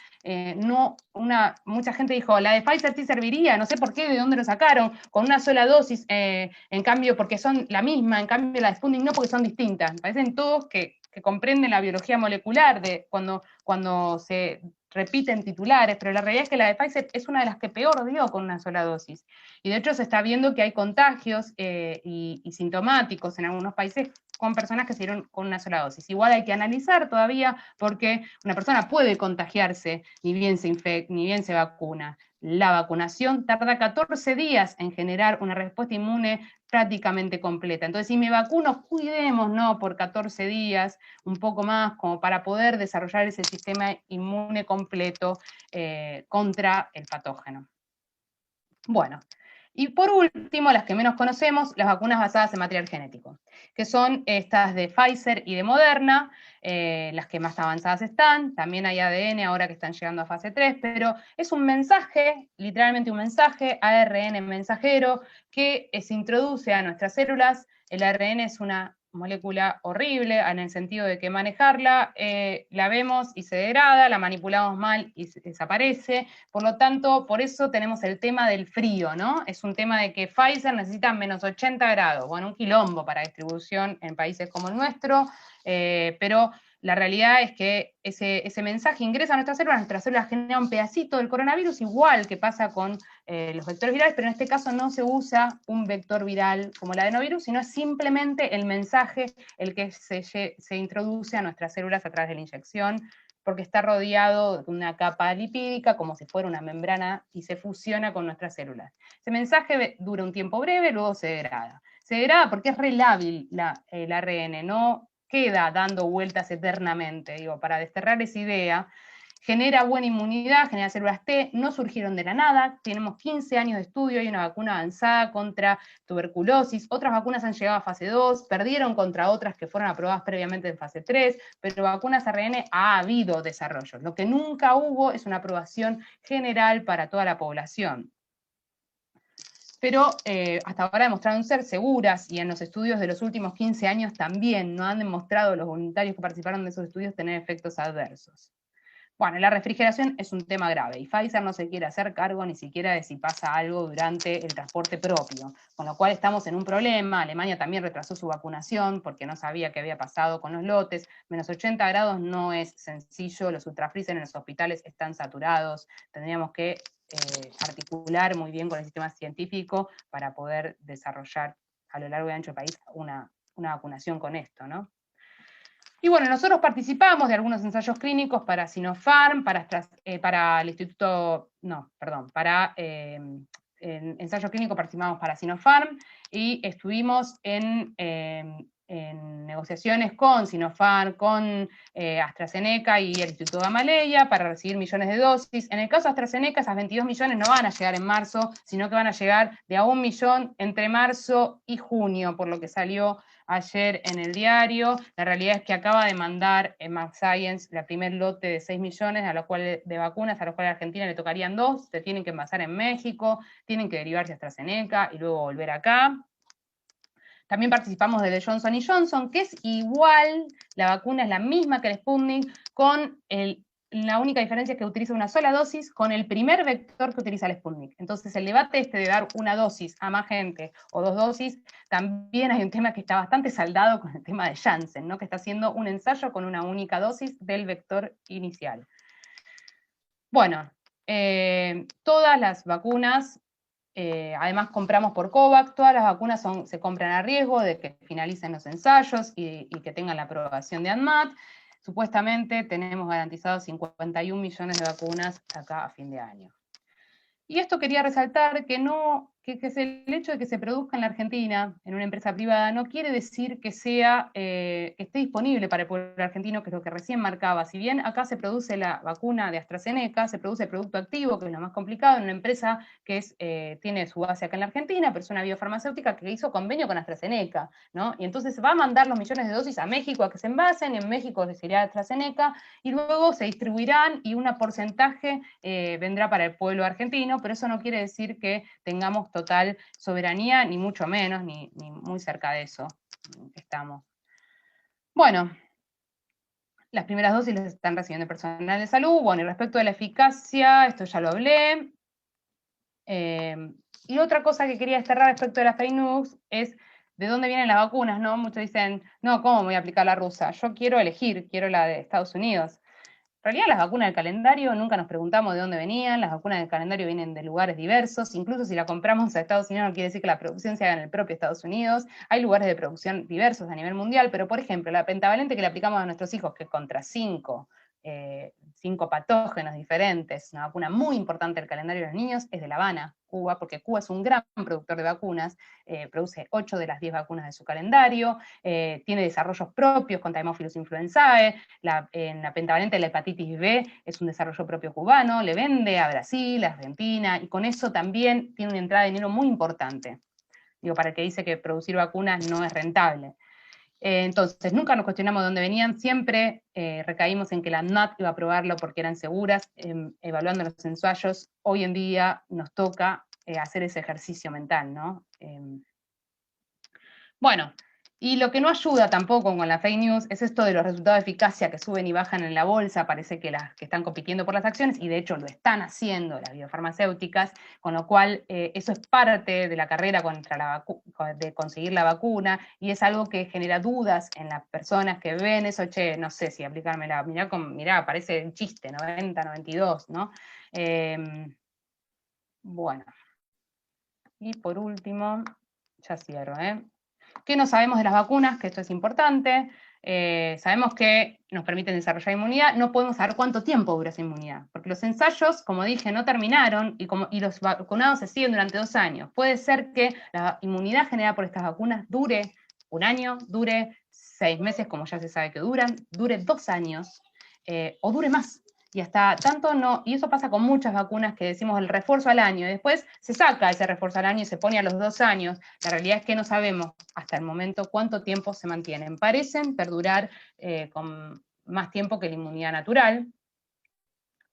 Mucha gente dijo, la de Pfizer sí serviría, no sé por qué, de dónde lo sacaron, con una sola dosis, en cambio porque son la misma, en cambio la de Sputnik no, porque son distintas. Me parecen todos que comprenden la biología molecular de cuando se repiten titulares, pero la realidad es que la de Pfizer es una de las que peor dio con una sola dosis. Y de hecho se está viendo que hay contagios y sintomáticos en algunos países con personas que se dieron con una sola dosis. Igual hay que analizar todavía porque una persona puede contagiarse ni bien se infecta, ni bien se vacuna. La vacunación tarda 14 días en generar una respuesta inmune prácticamente completa. Entonces, si me vacuno, cuidémonos por 14 días, un poco más, como para poder desarrollar ese sistema inmune completo contra el patógeno. Bueno, y por último, las que menos conocemos, las vacunas basadas en material genético, que son estas de Pfizer y de Moderna, las que más avanzadas están. También hay ADN ahora que están llegando a fase 3, pero es un mensaje, literalmente un mensaje, ARN mensajero, que se introduce a nuestras células. El ARN es una molécula horrible en el sentido de que manejarla, la vemos y se degrada, la manipulamos mal y desaparece. Por lo tanto, por eso tenemos el tema del frío, ¿no? Es un tema de que Pfizer necesita menos 80 grados, bueno, un quilombo para distribución en países como el nuestro, pero la realidad es que ese mensaje ingresa a nuestras células generan un pedacito del coronavirus, igual que pasa con los vectores virales, pero en este caso no se usa un vector viral como el adenovirus, sino es simplemente el mensaje el que se introduce a nuestras células a través de la inyección, porque está rodeado de una capa lipídica, como si fuera una membrana, y se fusiona con nuestras células. Ese mensaje dura un tiempo breve, luego se degrada. Se degrada porque es re lábil el ARN, no queda dando vueltas eternamente. Digo, para desterrar esa idea, genera buena inmunidad, genera células T, no surgieron de la nada, tenemos 15 años de estudio, hay una vacuna avanzada contra tuberculosis, otras vacunas han llegado a fase 2, perdieron contra otras que fueron aprobadas previamente en fase 3, pero vacunas ARN ha habido desarrollo. Lo que nunca hubo es una aprobación general para toda la población. Pero hasta ahora demostraron ser seguras, y en los estudios de los últimos 15 años también no han demostrado los voluntarios que participaron de esos estudios tener efectos adversos. Bueno, la refrigeración es un tema grave, y Pfizer no se quiere hacer cargo ni siquiera de si pasa algo durante el transporte propio, con lo cual estamos en un problema. Alemania también retrasó su vacunación porque no sabía qué había pasado con los lotes. Menos 80 grados no es sencillo, los ultrafreezer en los hospitales están saturados, tendríamos que articular muy bien con el sistema científico para poder desarrollar a lo largo y ancho del país una vacunación con esto, ¿no? Y bueno, nosotros participamos de algunos ensayos clínicos para Sinopharm, para el Instituto, no, perdón, en ensayo clínico participamos para Sinopharm, y estuvimos en negociaciones con Sinopharm, con AstraZeneca y el Instituto Gamaleya para recibir millones de dosis. En el caso de AstraZeneca, esas 22 millones no van a llegar en marzo, sino que van a llegar de a 1 millón entre marzo y junio, por lo que salió ayer en el diario. La realidad es que acaba de mandar Max Science la primer lote de 6 millones de vacunas, a los cuales a Argentina le tocarían 2, se tienen que envasar en México, tienen que derivarse a AstraZeneca y luego volver acá. También participamos de Johnson & Johnson, que es igual, la vacuna es la misma que el Sputnik, con la única diferencia es que utiliza una sola dosis con el primer vector que utiliza el Sputnik. Entonces el debate de dar una dosis a más gente o 2 dosis, también hay un tema que está bastante saldado con el tema de Janssen, ¿no? Que está haciendo un ensayo con una única dosis del vector inicial. Bueno, todas las vacunas Además compramos por COVAX, todas las vacunas se compran a riesgo de que finalicen los ensayos y que tengan la aprobación de ANMAT. Supuestamente tenemos garantizados 51 millones de vacunas acá a fin de año. Y esto quería resaltar que el hecho de que se produzca en la Argentina, en una empresa privada, no quiere decir que que esté disponible para el pueblo argentino, que es lo que recién marcaba. Si bien acá se produce la vacuna de AstraZeneca, se produce el producto activo, que es lo más complicado, en una empresa que tiene su base acá en la Argentina, pero es una biofarmacéutica que hizo convenio con AstraZeneca, ¿no? Y entonces va a mandar los millones de dosis a México a que se envasen, y en México sería AstraZeneca, y luego se distribuirán, y un porcentaje vendrá para el pueblo argentino, pero eso no quiere decir que tengamos total soberanía, ni mucho menos, ni muy cerca de eso estamos. Bueno, las primeras dosis las están recibiendo personal de salud. Bueno, y respecto de la eficacia, esto ya lo hablé. Y otra cosa que quería destacar respecto de las fake news es de dónde vienen las vacunas, ¿no? Muchos dicen, no, ¿cómo voy a aplicar la rusa? Yo quiero elegir, quiero la de Estados Unidos. En realidad las vacunas del calendario nunca nos preguntamos de dónde venían, las vacunas del calendario vienen de lugares diversos, incluso si la compramos a Estados Unidos no quiere decir que la producción se haga en el propio Estados Unidos, hay lugares de producción diversos a nivel mundial, pero por ejemplo, la pentavalente que le aplicamos a nuestros hijos, que es contra 5 patógenos diferentes, una vacuna muy importante del calendario de los niños, es de La Habana, Cuba, porque Cuba es un gran productor de vacunas, produce 8 de las 10 vacunas de su calendario, tiene desarrollos propios contra Haemophilus influenzae, en la pentavalente de la hepatitis B es un desarrollo propio cubano, le vende a Brasil, a Argentina, y con eso también tiene una entrada de dinero muy importante. Digo, para el que dice que producir vacunas no es rentable. Entonces, nunca nos cuestionamos de dónde venían, siempre recaímos en que la ANMAT iba a probarlo porque eran seguras, evaluando los ensayos. Hoy en día nos toca hacer ese ejercicio mental, ¿no? Bueno, y lo que no ayuda tampoco con la fake news es esto de los resultados de eficacia que suben y bajan en la bolsa, parece que las que están compitiendo por las acciones, y de hecho lo están haciendo las biofarmacéuticas, con lo cual eso es parte de la carrera de conseguir la vacuna, y es algo que genera dudas en las personas que ven eso, che, no sé si aplicármela, mirá, parece un chiste, 90, 92, ¿no? Bueno, y por último, ya cierro, ¿Qué no sabemos de las vacunas? Que esto es importante. Sabemos que nos permiten desarrollar inmunidad, no podemos saber cuánto tiempo dura esa inmunidad, porque los ensayos, como dije, no terminaron y los vacunados se siguen durante 2 años. Puede ser que la inmunidad generada por estas vacunas dure 1 año, dure 6 meses, como ya se sabe que duran, dure 2 años, o dure más. Y hasta tanto no, y eso pasa con muchas vacunas que decimos el refuerzo al año, y después se saca ese refuerzo al año y se pone a los 2 años. La realidad es que no sabemos hasta el momento cuánto tiempo se mantienen. Parecen perdurar con más tiempo que la inmunidad natural.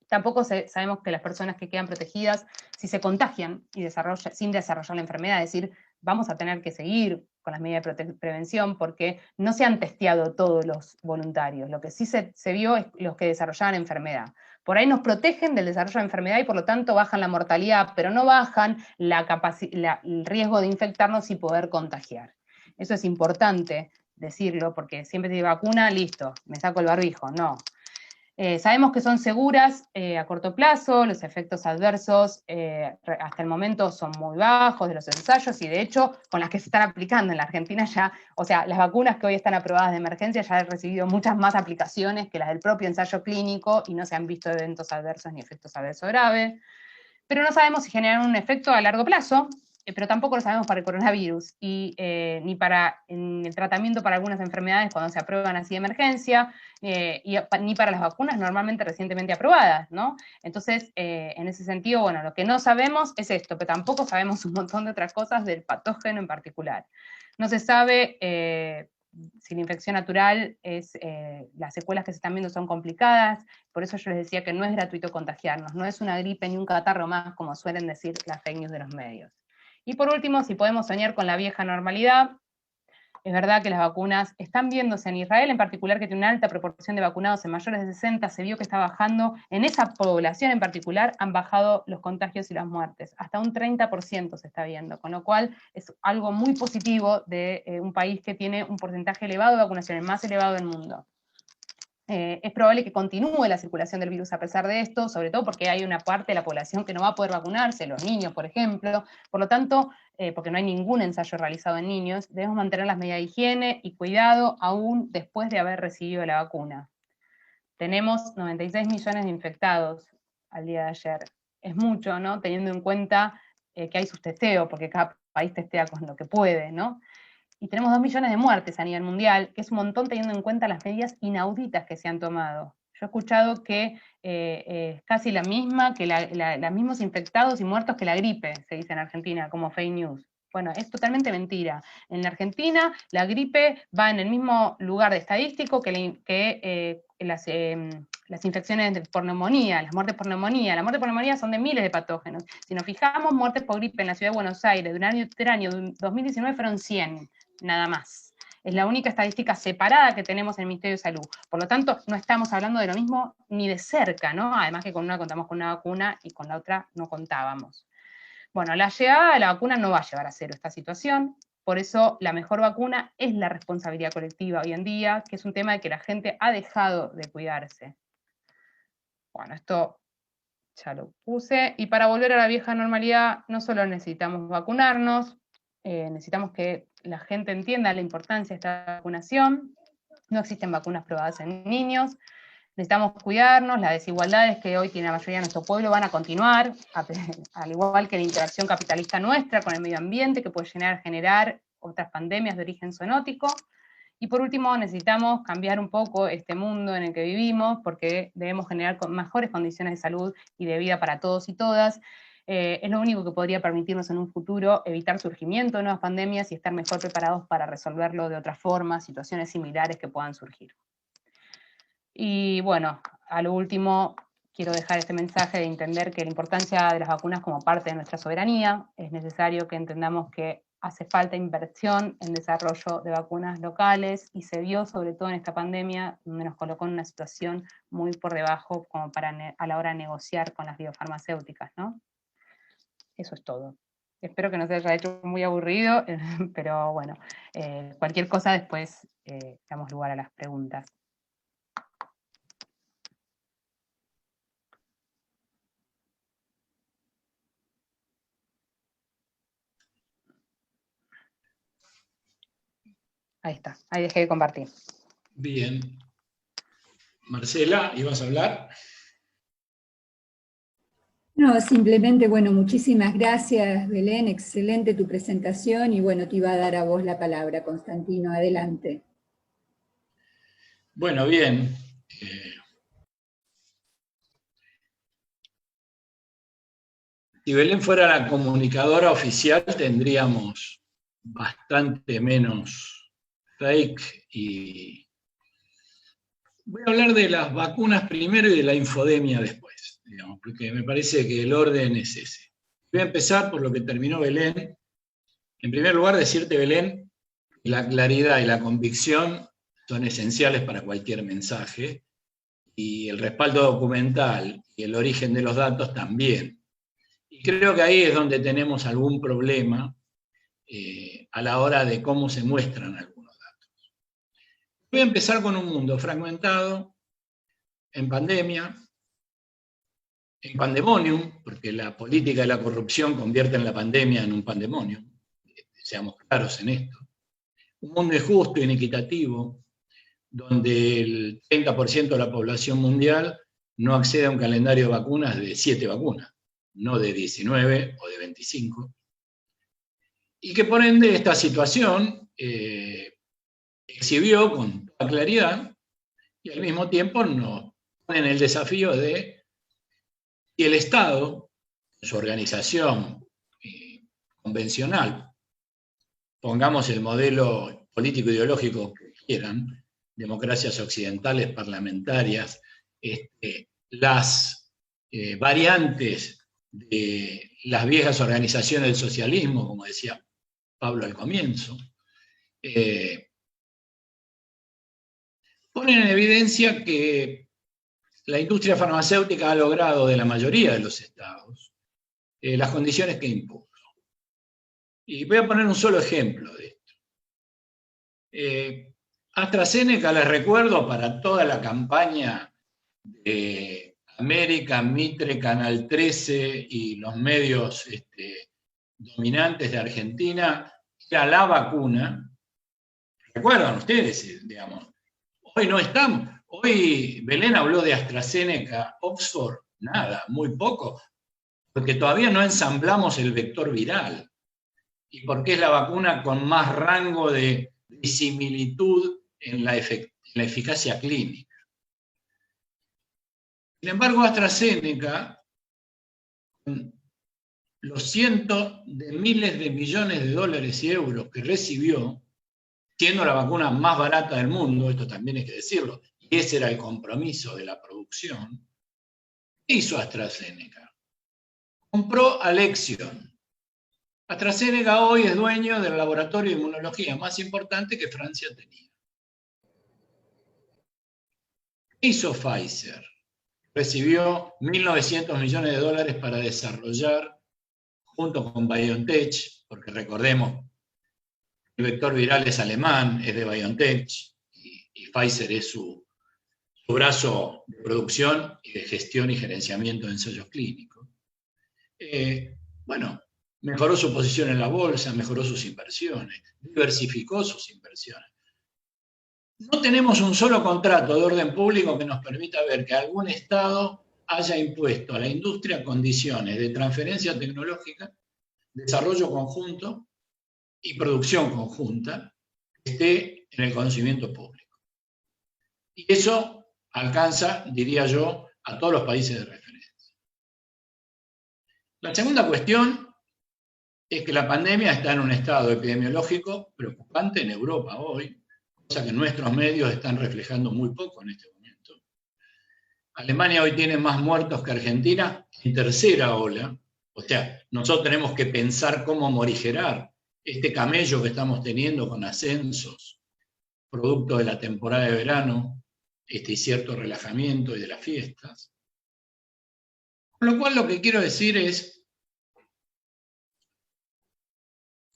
Tampoco sabemos que las personas que quedan protegidas, si se contagian y sin desarrollar la enfermedad, es decir, vamos a tener que seguir con las medidas de prevención porque no se han testeado todos los voluntarios. Lo que sí se vio es los que desarrollaban enfermedad. Por ahí nos protegen del desarrollo de enfermedad y por lo tanto bajan la mortalidad, pero no bajan el riesgo de infectarnos y poder contagiar. Eso es importante decirlo porque siempre se dice vacuna, listo, me saco el barbijo. No. Sabemos que son seguras a corto plazo, los efectos adversos hasta el momento son muy bajos de los ensayos y de hecho con las que se están aplicando en la Argentina ya, o sea, las vacunas que hoy están aprobadas de emergencia ya han recibido muchas más aplicaciones que las del propio ensayo clínico y no se han visto eventos adversos ni efectos adversos graves, pero no sabemos si generan un efecto a largo plazo, pero tampoco lo sabemos para el coronavirus, y ni para en el tratamiento para algunas enfermedades cuando se aprueban así de emergencia, ni para las vacunas normalmente recientemente aprobadas, ¿no? Entonces, en ese sentido, bueno, lo que no sabemos es esto, pero tampoco sabemos un montón de otras cosas del patógeno en particular. No se sabe si la infección natural las secuelas que se están viendo son complicadas, por eso yo les decía que no es gratuito contagiarnos, no es una gripe ni un catarro más, como suelen decir las fake news de los medios. Y por último, si podemos soñar con la vieja normalidad, es verdad que las vacunas están viéndose en Israel, en particular que tiene una alta proporción de vacunados en mayores de 60, se vio que está bajando, en esa población en particular han bajado los contagios y las muertes, hasta un 30% se está viendo, con lo cual es algo muy positivo de un país que tiene un porcentaje elevado de vacunación, el más elevado del mundo. es probable que continúe la circulación del virus a pesar de esto, sobre todo porque hay una parte de la población que no va a poder vacunarse, los niños, por ejemplo. Por lo tanto, porque no hay ningún ensayo realizado en niños, debemos mantener las medidas de higiene y cuidado aún después de haber recibido la vacuna. Tenemos 96 millones de infectados al día de ayer. Es mucho, ¿no? Teniendo en cuenta que hay sustesteo, porque cada país testea con lo que puede, ¿no? Y tenemos 2 millones de muertes a nivel mundial, que es un montón teniendo en cuenta las medidas inauditas que se han tomado. Yo he escuchado que es casi la misma, que los mismos infectados y muertos que la gripe, se dice en Argentina, como fake news. Bueno, es totalmente mentira. En la Argentina, la gripe va en el mismo lugar de estadístico que las infecciones por neumonía, las muertes por neumonía. Las muertes por neumonía son de miles de patógenos. Si nos fijamos, muertes por gripe en la ciudad de Buenos Aires durante el año 2019 fueron 100. Nada más. Es la única estadística separada que tenemos en el Ministerio de Salud. Por lo tanto, no estamos hablando de lo mismo ni de cerca, ¿no? Además que con una contamos con una vacuna y con la otra no contábamos. Bueno, la llegada de la vacuna no va a llevar a cero esta situación. Por eso la mejor vacuna es la responsabilidad colectiva hoy en día, que es un tema de que la gente ha dejado de cuidarse. Bueno, esto ya lo puse. Y para volver a la vieja normalidad, no solo necesitamos vacunarnos, necesitamos que la gente entienda la importancia de esta vacunación. No existen vacunas probadas en niños. Necesitamos cuidarnos, las desigualdades que hoy tiene la mayoría de nuestro pueblo van a continuar, al igual que la interacción capitalista nuestra con el medio ambiente, que puede generar otras pandemias de origen zoonótico. Y por último, necesitamos cambiar un poco este mundo en el que vivimos, porque debemos generar mejores condiciones de salud y de vida para todos y todas. Es lo único que podría permitirnos en un futuro evitar surgimiento de nuevas pandemias y estar mejor preparados para resolverlo de otra forma, situaciones similares que puedan surgir. Y bueno, a lo último, quiero dejar este mensaje de entender que la importancia de las vacunas como parte de nuestra soberanía. Es necesario que entendamos que hace falta inversión en desarrollo de vacunas locales, y se vio sobre todo en esta pandemia, donde nos colocó en una situación muy por debajo como para a la hora de negociar con las biofarmacéuticas, ¿no? Eso es todo. Espero que no se haya hecho muy aburrido, pero bueno, cualquier cosa después damos lugar a las preguntas. Ahí está, ahí dejé de compartir. Bien. Marcela, ¿ibas a hablar? No, simplemente, bueno, muchísimas gracias, Belén, excelente tu presentación, y bueno, te iba a dar a vos la palabra, Constantino, adelante. Bueno, bien. Si Belén fuera la comunicadora oficial, tendríamos bastante menos fake. Y voy a hablar de las vacunas primero y de la infodemia después, digamos, porque me parece que el orden es ese. Voy a empezar por lo que terminó Belén. En primer lugar, decirte, Belén, que la claridad y la convicción son esenciales para cualquier mensaje, y el respaldo documental y el origen de los datos también. Y creo que ahí es donde tenemos algún problema a la hora de cómo se muestran algunos datos. Voy a empezar con un mundo fragmentado, en pandemia, en pandemonium, porque la política y la corrupción convierten la pandemia en un pandemonium, seamos claros en esto. Un mundo injusto, inequitativo, donde el 30% de la población mundial no accede a un calendario de vacunas de 7 vacunas, no de 19 o de 25, y que por ende esta situación exhibió con toda claridad, y al mismo tiempo nos pone en el desafío de si el Estado, su organización convencional, pongamos el modelo político-ideológico que quieran, democracias occidentales, parlamentarias, las variantes de las viejas organizaciones del socialismo, como decía Pablo al comienzo, ponen en evidencia que la industria farmacéutica ha logrado de la mayoría de los estados las condiciones que impuso. Y voy a poner un solo ejemplo de esto. AstraZeneca, les recuerdo, para toda la campaña de América, Mitre, Canal 13 y los medios dominantes de Argentina, era la vacuna. ¿Recuerdan ustedes? Digamos, hoy no estamos. Hoy Belén habló de AstraZeneca, Oxford, nada, muy poco, porque todavía no ensamblamos el vector viral. Y porque es la vacuna con más rango de similitud en la eficacia clínica. Sin embargo, AstraZeneca, con los cientos de miles de millones de dólares y euros que recibió, siendo la vacuna más barata del mundo, esto también hay que decirlo, y ese era el compromiso de la producción, ¿qué hizo AstraZeneca? Compró Alexion. AstraZeneca hoy es dueño del laboratorio de inmunología más importante que Francia tenía. ¿Qué hizo Pfizer? Recibió 1.900 millones de dólares para desarrollar, junto con BioNTech, porque recordemos, el vector viral es alemán, es de BioNTech, y Pfizer es su brazo de producción y de gestión y gerenciamiento de ensayos clínicos. Bueno, mejoró su posición en la bolsa, mejoró sus inversiones, diversificó sus inversiones. No tenemos un solo contrato de orden público que nos permita ver que algún Estado haya impuesto a la industria condiciones de transferencia tecnológica, desarrollo conjunto y producción conjunta que esté en el conocimiento público. Y eso alcanza, diría yo, a todos los países de referencia. La segunda cuestión es que la pandemia está en un estado epidemiológico preocupante en Europa hoy, cosa que nuestros medios están reflejando muy poco en este momento. Alemania hoy tiene más muertos que Argentina en tercera ola. O sea, nosotros tenemos que pensar cómo morigerar este camello que estamos teniendo con ascensos, producto de la temporada de verano, y cierto relajamiento y de las fiestas. Con lo cual lo que quiero decir es,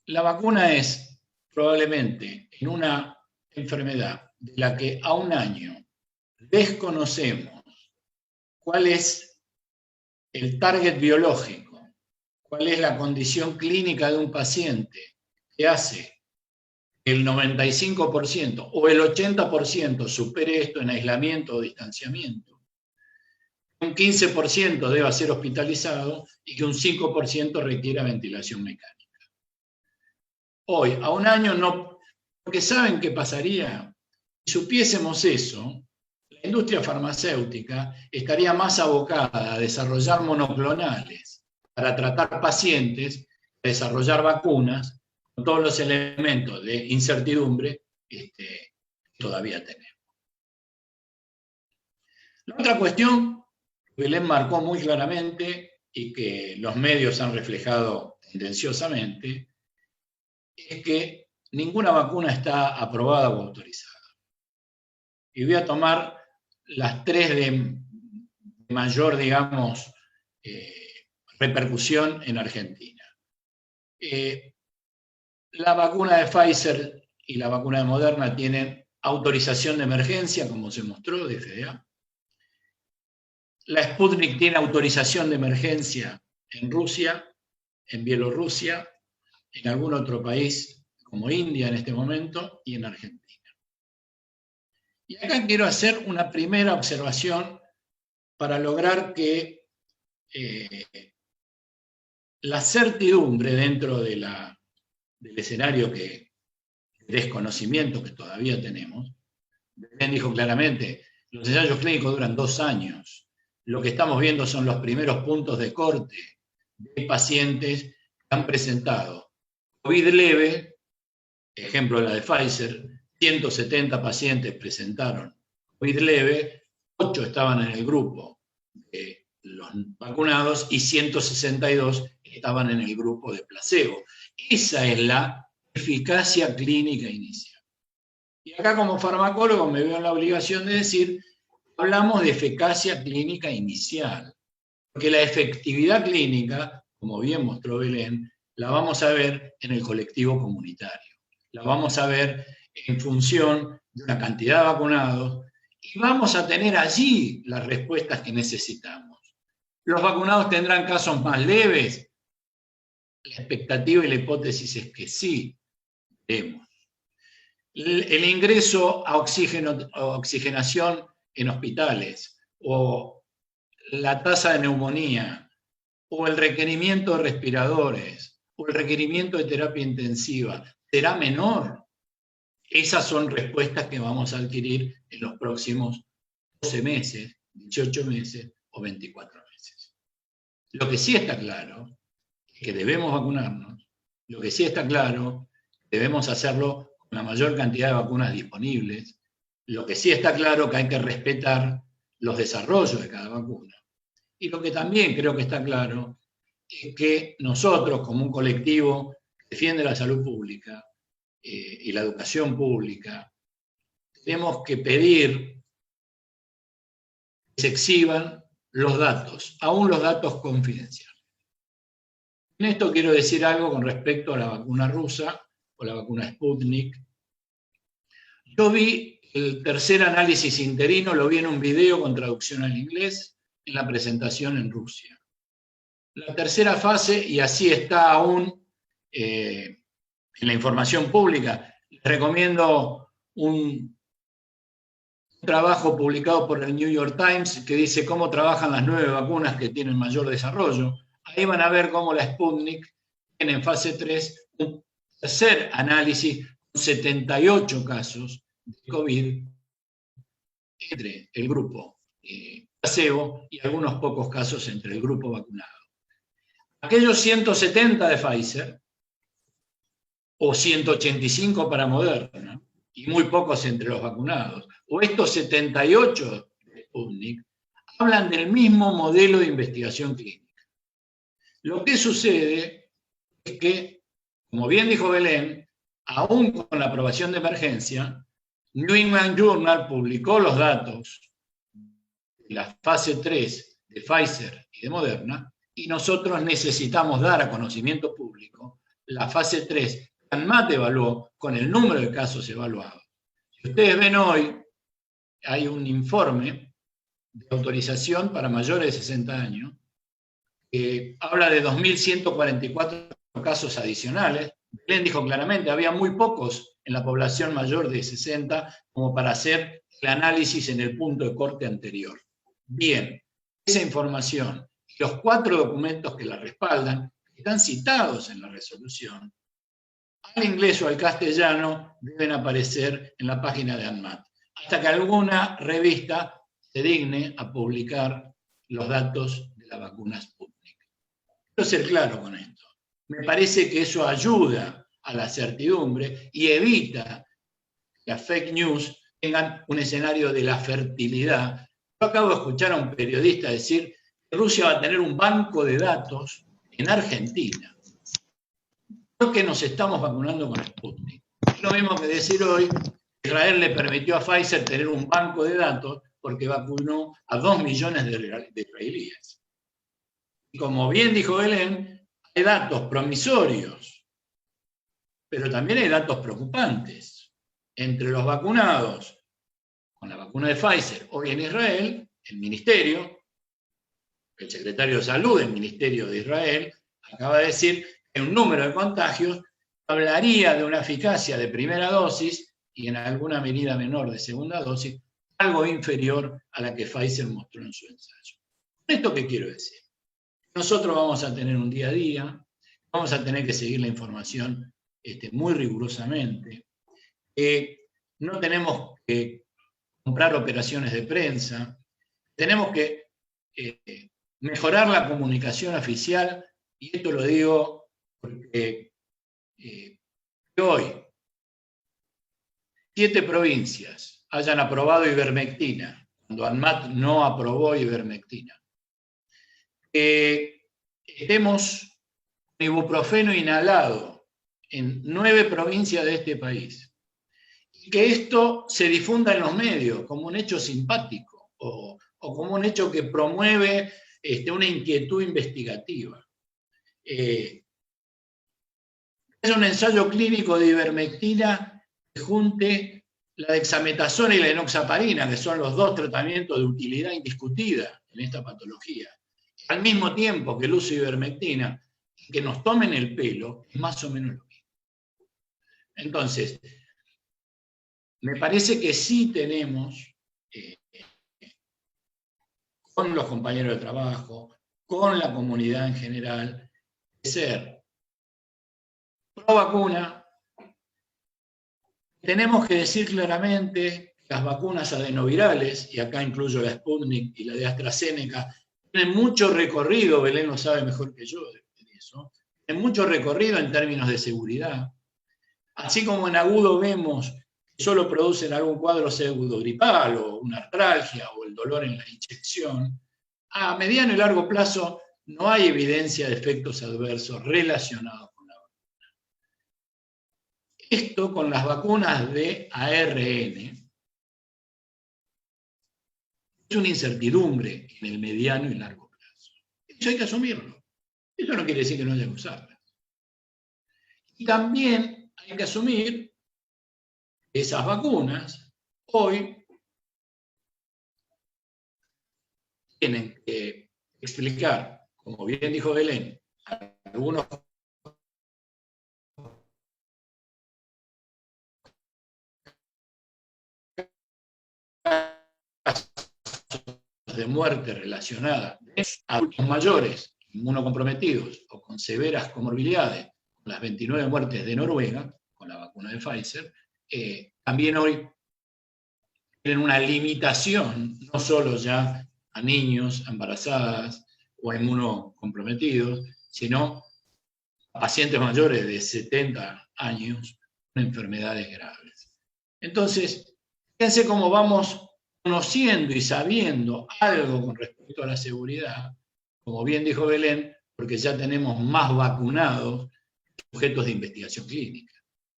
la vacuna es probablemente en una enfermedad de la que a un año desconocemos cuál es el target biológico, cuál es la condición clínica de un paciente que hace que el 95% o el 80% supere esto en aislamiento o distanciamiento, un 15% deba ser hospitalizado y que un 5% requiera ventilación mecánica. Hoy, a un año, no, porque ¿saben qué pasaría? Si supiésemos eso, la industria farmacéutica estaría más abocada a desarrollar monoclonales para tratar pacientes, a desarrollar vacunas, con todos los elementos de incertidumbre que todavía tenemos. La otra cuestión que Belén marcó muy claramente y que los medios han reflejado tendenciosamente es que ninguna vacuna está aprobada o autorizada. Y voy a tomar las tres de mayor, digamos, repercusión en Argentina. La vacuna de Pfizer y la vacuna de Moderna tienen autorización de emergencia, como se mostró, de FDA. La Sputnik tiene autorización de emergencia en Rusia, en Bielorrusia, en algún otro país como India en este momento y en Argentina. Y acá quiero hacer una primera observación para lograr que la certidumbre dentro de del escenario de desconocimiento que todavía tenemos. Belén dijo claramente, los ensayos clínicos duran 2 años. Lo que estamos viendo son los primeros puntos de corte de pacientes que han presentado COVID leve, ejemplo la de Pfizer, 170 pacientes presentaron COVID leve, 8 estaban en el grupo de los vacunados y 162 estaban en el grupo de placebo. Esa es la eficacia clínica inicial. Y acá como farmacólogo me veo en la obligación de decir, hablamos de eficacia clínica inicial, porque la efectividad clínica, como bien mostró Belén, la vamos a ver en el colectivo comunitario. La vamos a ver en función de una cantidad de vacunados, y vamos a tener allí las respuestas que necesitamos. ¿Los vacunados tendrán casos más leves? La expectativa y la hipótesis es que sí, veremos. El ingreso a oxigenación en hospitales, o la tasa de neumonía, o el requerimiento de respiradores, o el requerimiento de terapia intensiva, ¿será menor? Esas son respuestas que vamos a adquirir en los próximos 12 meses, 18 meses o 24 meses. Lo que sí está claro es que debemos vacunarnos, lo que sí está claro, debemos hacerlo con la mayor cantidad de vacunas disponibles, lo que sí está claro es que hay que respetar los desarrollos de cada vacuna. Y lo que también creo que está claro es que nosotros, como un colectivo que defiende la salud pública y la educación pública, tenemos que pedir que se exhiban los datos, aún los datos confidenciales. En esto quiero decir algo con respecto a la vacuna rusa o la vacuna Sputnik. Yo vi el tercer análisis interino, lo vi en un video con traducción al inglés, en la presentación en Rusia. La tercera fase, y así está aún en la información pública, les recomiendo un trabajo publicado por el New York Times que dice cómo trabajan las 9 vacunas que tienen mayor desarrollo. Ahí van a ver cómo la Sputnik tiene en fase 3 un tercer análisis con 78 casos de COVID entre el grupo placebo y algunos pocos casos entre el grupo vacunado. Aquellos 170 de Pfizer o 185 para Moderna y muy pocos entre los vacunados, o estos 78 de Sputnik, hablan del mismo modelo de investigación clínica. Lo que sucede es que, como bien dijo Belén, aún con la aprobación de emergencia, New England Journal publicó los datos de la fase 3 de Pfizer y de Moderna, y nosotros necesitamos dar a conocimiento público la fase 3 que ANMAT evaluó con el número de casos evaluados. Si ustedes ven hoy, hay un informe de autorización para mayores de 60 años que habla de 2.144 casos adicionales. Belén dijo claramente, había muy pocos en la población mayor de 60 como para hacer el análisis en el punto de corte anterior. Bien, esa información y los 4 documentos que la respaldan, que están citados en la resolución, al inglés o al castellano deben aparecer en la página de ANMAT, hasta que alguna revista se digne a publicar los datos de la vacuna Sputnik. Quiero ser claro con esto. Me parece que eso ayuda a la certidumbre y evita que las fake news tengan un escenario de la fertilidad. Yo acabo de escuchar a un periodista decir que Rusia va a tener un banco de datos en Argentina. Creo que nos estamos vacunando con Sputnik. Es lo mismo que decir hoy que Israel le permitió a Pfizer tener un banco de datos porque vacunó a 2 millones de israelíes. Y como bien dijo Belén, hay datos promisorios, pero también hay datos preocupantes. Entre los vacunados con la vacuna de Pfizer hoy en Israel, el ministerio, el secretario de Salud del Ministerio de Israel, acaba de decir que un número de contagios hablaría de una eficacia de primera dosis y en alguna medida menor de segunda dosis, algo inferior a la que Pfizer mostró en su ensayo. ¿Esto qué quiero decir? Nosotros vamos a tener un día a día, vamos a tener que seguir la información muy rigurosamente. No tenemos que comprar operaciones de prensa, tenemos que mejorar la comunicación oficial, y esto lo digo porque hoy 7 provincias hayan aprobado ivermectina, cuando ANMAT no aprobó ivermectina. Estemos con ibuprofeno inhalado en 9 provincias de este país. Y que esto se difunda en los medios como un hecho simpático o como un hecho que promueve una inquietud investigativa. Es un ensayo clínico de ivermectina que junte la dexametasona y la enoxaparina, que son los dos tratamientos de utilidad indiscutida en esta patología, al mismo tiempo que el uso de ivermectina, que nos tomen el pelo, es más o menos lo mismo. Entonces, me parece que sí tenemos, con los compañeros de trabajo, con la comunidad en general, que ser pro vacuna. Tenemos que decir claramente que las vacunas adenovirales, y acá incluyo la Sputnik y la de AstraZeneca, tienen mucho recorrido, Belén lo sabe mejor que yo de eso, tienen mucho recorrido en términos de seguridad. Así como en agudo vemos que solo producen algún cuadro pseudogripal o una artralgia o el dolor en la inyección, a mediano y largo plazo no hay evidencia de efectos adversos relacionados con la vacuna. Esto con las vacunas de ARN es una incertidumbre en el mediano y largo plazo. Eso hay que asumirlo. Eso no quiere decir que no haya que usarlas. Y también hay que asumir que esas vacunas hoy tienen que explicar, como bien dijo Belén, algunos de muerte relacionada a adultos mayores, inmunocomprometidos o con severas comorbilidades, con las 29 muertes de Noruega, con la vacuna de Pfizer, también hoy tienen una limitación, no solo ya a niños, a embarazadas o a inmunocomprometidos, sino a pacientes mayores de 70 años con enfermedades graves. Entonces, fíjense cómo vamos conociendo y sabiendo algo con respecto a la seguridad, como bien dijo Belén, porque ya tenemos más vacunados sujetos de investigación clínica,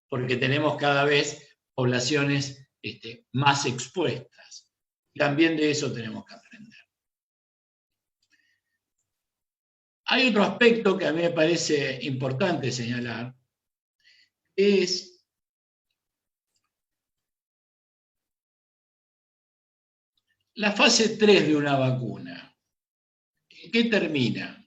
porque tenemos cada vez poblaciones más expuestas. También de eso tenemos que aprender. Hay otro aspecto que a mí me parece importante señalar, es la fase 3 de una vacuna. ¿En qué termina?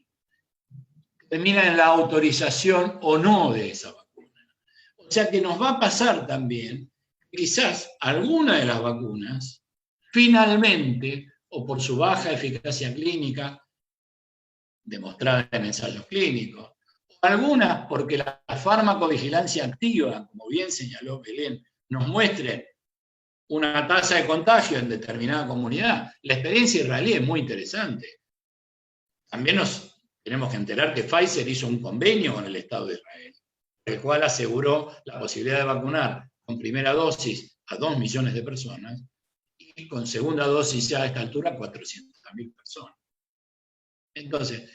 Termina en la autorización o no de esa vacuna. O sea que nos va a pasar también, quizás alguna de las vacunas, finalmente, o por su baja eficacia clínica, demostrada en ensayos clínicos, o algunas porque la farmacovigilancia activa, como bien señaló Belén, nos muestre una tasa de contagio en determinada comunidad. La experiencia israelí es muy interesante. También nos tenemos que enterar que Pfizer hizo un convenio con el Estado de Israel, el cual aseguró la posibilidad de vacunar con primera dosis a 2 millones de personas y con segunda dosis ya a esta altura 400.000 personas. Entonces,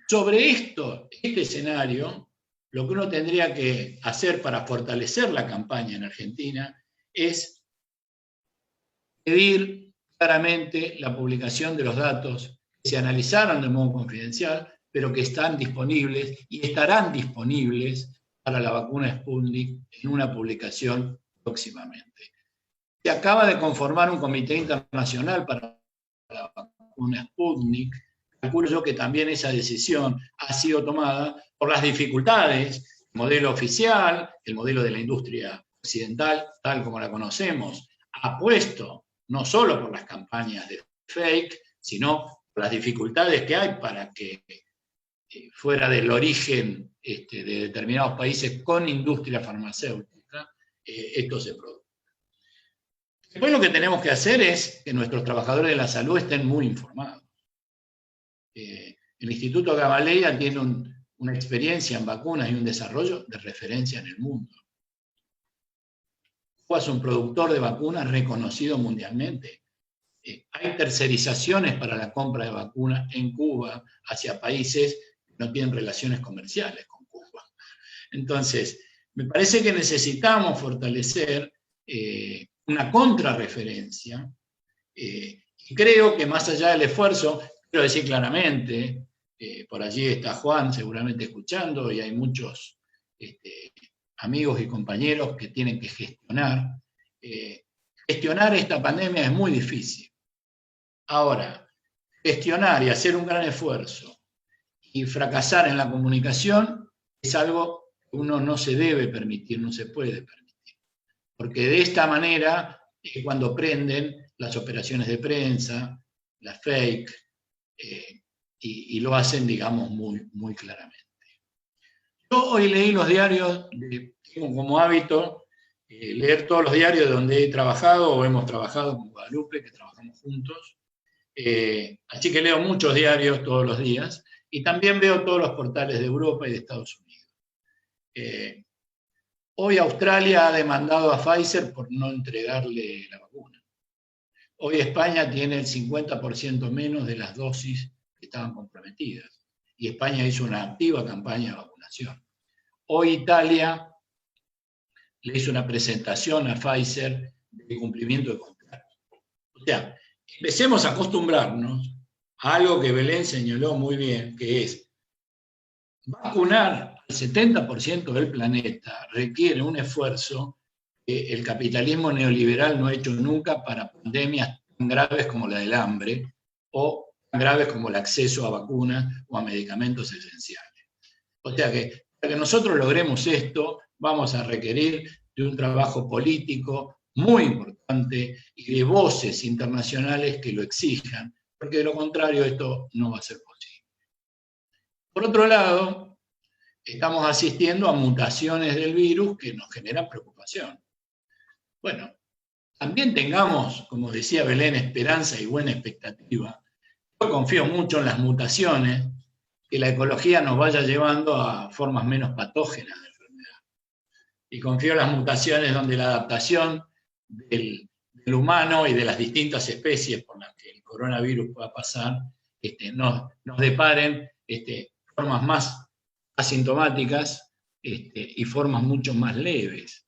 sobre este escenario, lo que uno tendría que hacer para fortalecer la campaña en Argentina es pedir claramente la publicación de los datos que se analizaron de modo confidencial, pero que están disponibles y estarán disponibles para la vacuna Sputnik en una publicación próximamente. Se acaba de conformar un comité internacional para la vacuna Sputnik. Calculo yo que también esa decisión ha sido tomada por las dificultades, el modelo oficial, el modelo de la industria occidental, tal como la conocemos, apuesto no solo por las campañas de fake, sino por las dificultades que hay para que fuera del origen de determinados países con industria farmacéutica, esto se produce. Después lo que tenemos que hacer es que nuestros trabajadores de la salud estén muy informados. El Instituto Gamaleya tiene una experiencia en vacunas y un desarrollo de referencia en el mundo. Cuba es un productor de vacunas reconocido mundialmente. Hay tercerizaciones para la compra de vacunas en Cuba hacia países que no tienen relaciones comerciales con Cuba. Entonces, me parece que necesitamos fortalecer una contrarreferencia y creo que más allá del esfuerzo, quiero decir claramente, por allí está Juan seguramente escuchando y hay muchos amigos y compañeros que tienen que gestionar gestionar esta pandemia es muy difícil. Ahora, gestionar y hacer un gran esfuerzo y fracasar en la comunicación es algo que uno no se debe permitir, no se puede permitir. Porque de esta manera es cuando prenden las operaciones de prensa, las fake, y lo hacen, digamos, muy, muy claramente. Yo hoy leí los diarios, tengo como hábito leer todos los diarios de donde he trabajado o hemos trabajado con Guadalupe, que trabajamos juntos. Así que leo muchos diarios todos los días y también veo todos los portales de Europa y de Estados Unidos. Hoy Australia ha demandado a Pfizer por no entregarle la vacuna. Hoy España tiene el 50% menos de las dosis que estaban comprometidas. Y España hizo una activa campaña de vacunación. Hoy Italia le hizo una presentación a Pfizer de cumplimiento de contrato. O sea, empecemos a acostumbrarnos a algo que Belén señaló muy bien, que es vacunar al 70% del planeta requiere un esfuerzo que el capitalismo neoliberal no ha hecho nunca para pandemias tan graves como la del hambre o tan graves como el acceso a vacunas o a medicamentos esenciales. O sea que para que nosotros logremos esto, vamos a requerir de un trabajo político muy importante y de voces internacionales que lo exijan, porque de lo contrario esto no va a ser posible. Por otro lado, estamos asistiendo a mutaciones del virus que nos generan preocupación. Bueno, también tengamos, como decía Belén, esperanza y buena expectativa. Yo confío mucho en las mutaciones, que la ecología nos vaya llevando a formas menos patógenas de enfermedad. Y confío en las mutaciones donde la adaptación del humano y de las distintas especies por las que el coronavirus pueda pasar nos deparen formas más asintomáticas y formas mucho más leves.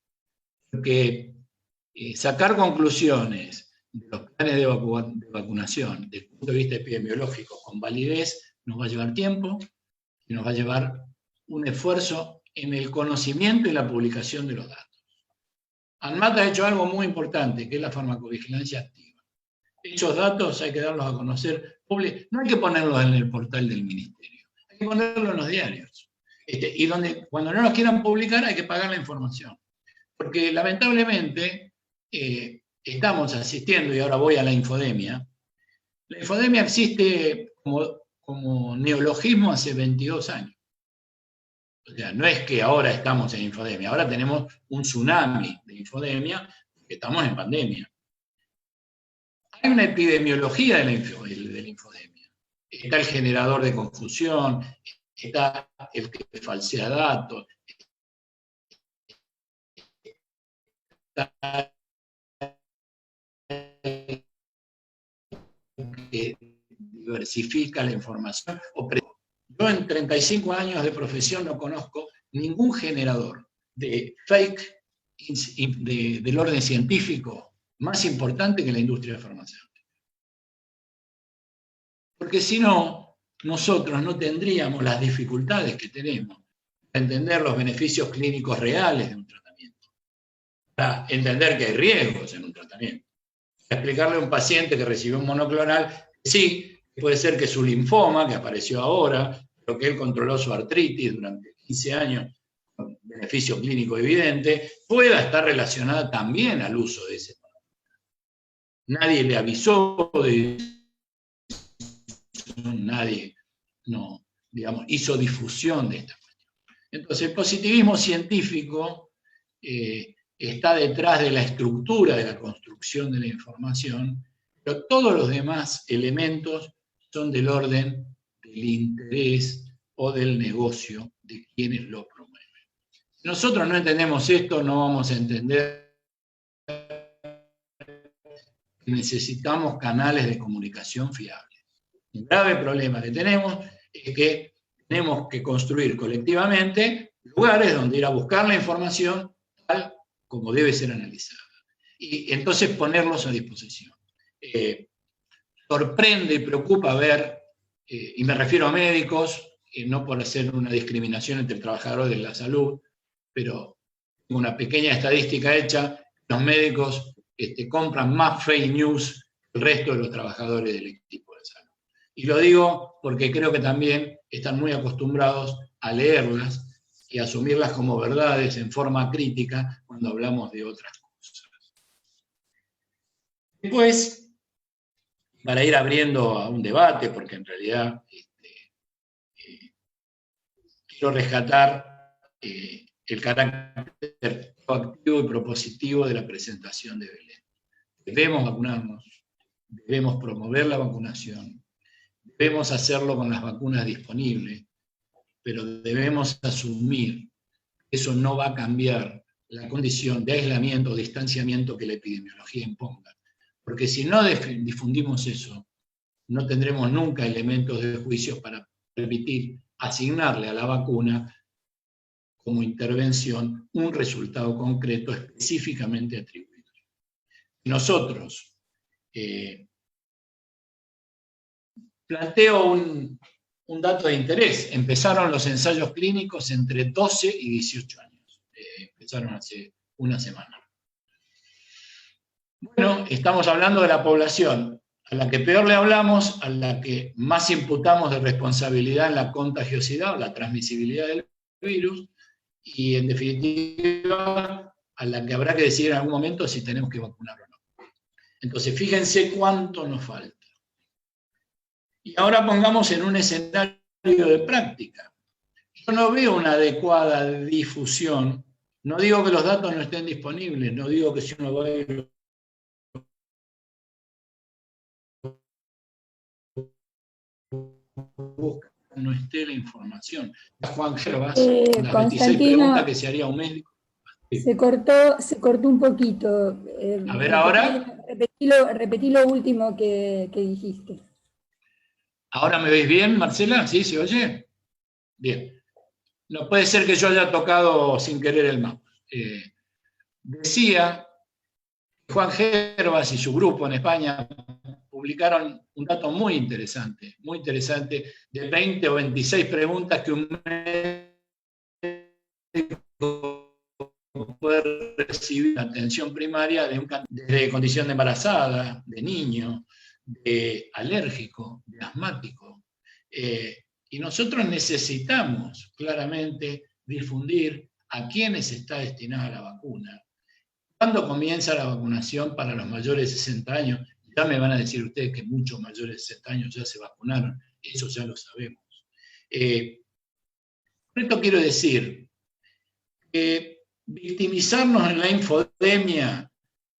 Porque sacar conclusiones de los planes de vacunación desde el punto de vista epidemiológico con validez nos va a llevar tiempo y nos va a llevar un esfuerzo en el conocimiento y la publicación de los datos. ANMAT ha hecho algo muy importante, que es la farmacovigilancia activa. Esos datos hay que darlos a conocer, no hay que ponerlos en el portal del ministerio, hay que ponerlos en los diarios. Y cuando no los quieran publicar hay que pagar la información. Porque lamentablemente estamos asistiendo, y ahora voy a la infodemia. La infodemia existe como neologismo hace 22 años. O sea, no es que ahora estamos en infodemia, ahora tenemos un tsunami de infodemia, porque estamos en pandemia. Hay una epidemiología de la infodemia. Está el generador de confusión, está el que falsea datos, está el que diversifica la información. Yo en 35 años de profesión no conozco ningún generador de fake del orden científico más importante que la industria farmacéutica. Porque si no, nosotros no tendríamos las dificultades que tenemos para entender los beneficios clínicos reales de un tratamiento, para entender que hay riesgos en un tratamiento, para explicarle a un paciente que recibió un monoclonal que sí, puede ser que su linfoma, que apareció ahora, pero que él controló su artritis durante 15 años, con beneficio clínico evidente, pueda estar relacionada también al uso de ese monoclonal. Nadie le avisó de eso, nadie hizo difusión de esta cuestión. Entonces, el positivismo científico está detrás de la estructura de la construcción de la información, pero todos los demás elementos son del orden del interés o del negocio de quienes lo promueven. Si nosotros no entendemos esto, no vamos a entender que necesitamos canales de comunicación fiables. Un grave problema que tenemos es que tenemos que construir colectivamente lugares donde ir a buscar la información tal como debe ser analizada. Y entonces ponerlos a disposición. Sorprende y preocupa ver, y me refiero a médicos, no por hacer una discriminación entre trabajadores de la salud, pero una pequeña estadística hecha, los médicos compran más fake news que el resto de los trabajadores del equipo de salud. Y lo digo porque creo que también están muy acostumbrados a leerlas y asumirlas como verdades en forma crítica cuando hablamos de otras cosas. Después, para ir abriendo a un debate, porque en realidad quiero rescatar el carácter proactivo y propositivo de la presentación de Belén. Debemos vacunarnos, debemos promover la vacunación, debemos hacerlo con las vacunas disponibles, pero debemos asumir que eso no va a cambiar la condición de aislamiento o distanciamiento que la epidemiología imponga. Porque si no difundimos eso, no tendremos nunca elementos de juicio para permitir asignarle a la vacuna como intervención un resultado concreto específicamente atribuido. Nosotros, planteo un dato de interés. Empezaron los ensayos clínicos entre 12 y 18 años. Empezaron hace una semana. Bueno, estamos hablando de la población a la que peor le hablamos, a la que más imputamos de responsabilidad en la contagiosidad o la transmisibilidad del virus, y en definitiva a la que habrá que decidir en algún momento si tenemos que vacunar o no. Entonces, fíjense cuánto nos falta. Y ahora pongamos en un escenario de práctica. Yo no veo una adecuada difusión, no digo que los datos no estén disponibles, no digo que si uno va a ir no esté la información. Juan Gervas, las 26 preguntas que se haría un médico. Se cortó un poquito. A ver ahora. Repetí lo último que dijiste. ¿Ahora me veis bien, Marcela? ¿Sí? ¿Se oye? Bien. No puede ser que yo haya tocado sin querer el mouse. Decía que Juan Gervas y su grupo en España publicaron un dato muy interesante, de 20 o 26 preguntas que un médico puede recibir atención primaria de condición de embarazada, de niño, de alérgico, de asmático. Y nosotros necesitamos claramente difundir a quiénes está destinada la vacuna. ¿Cuándo comienza la vacunación para los mayores de 60 años? Ya me van a decir ustedes que muchos mayores de 60 años ya se vacunaron, eso ya lo sabemos. Por esto quiero decir que victimizarnos en la infodemia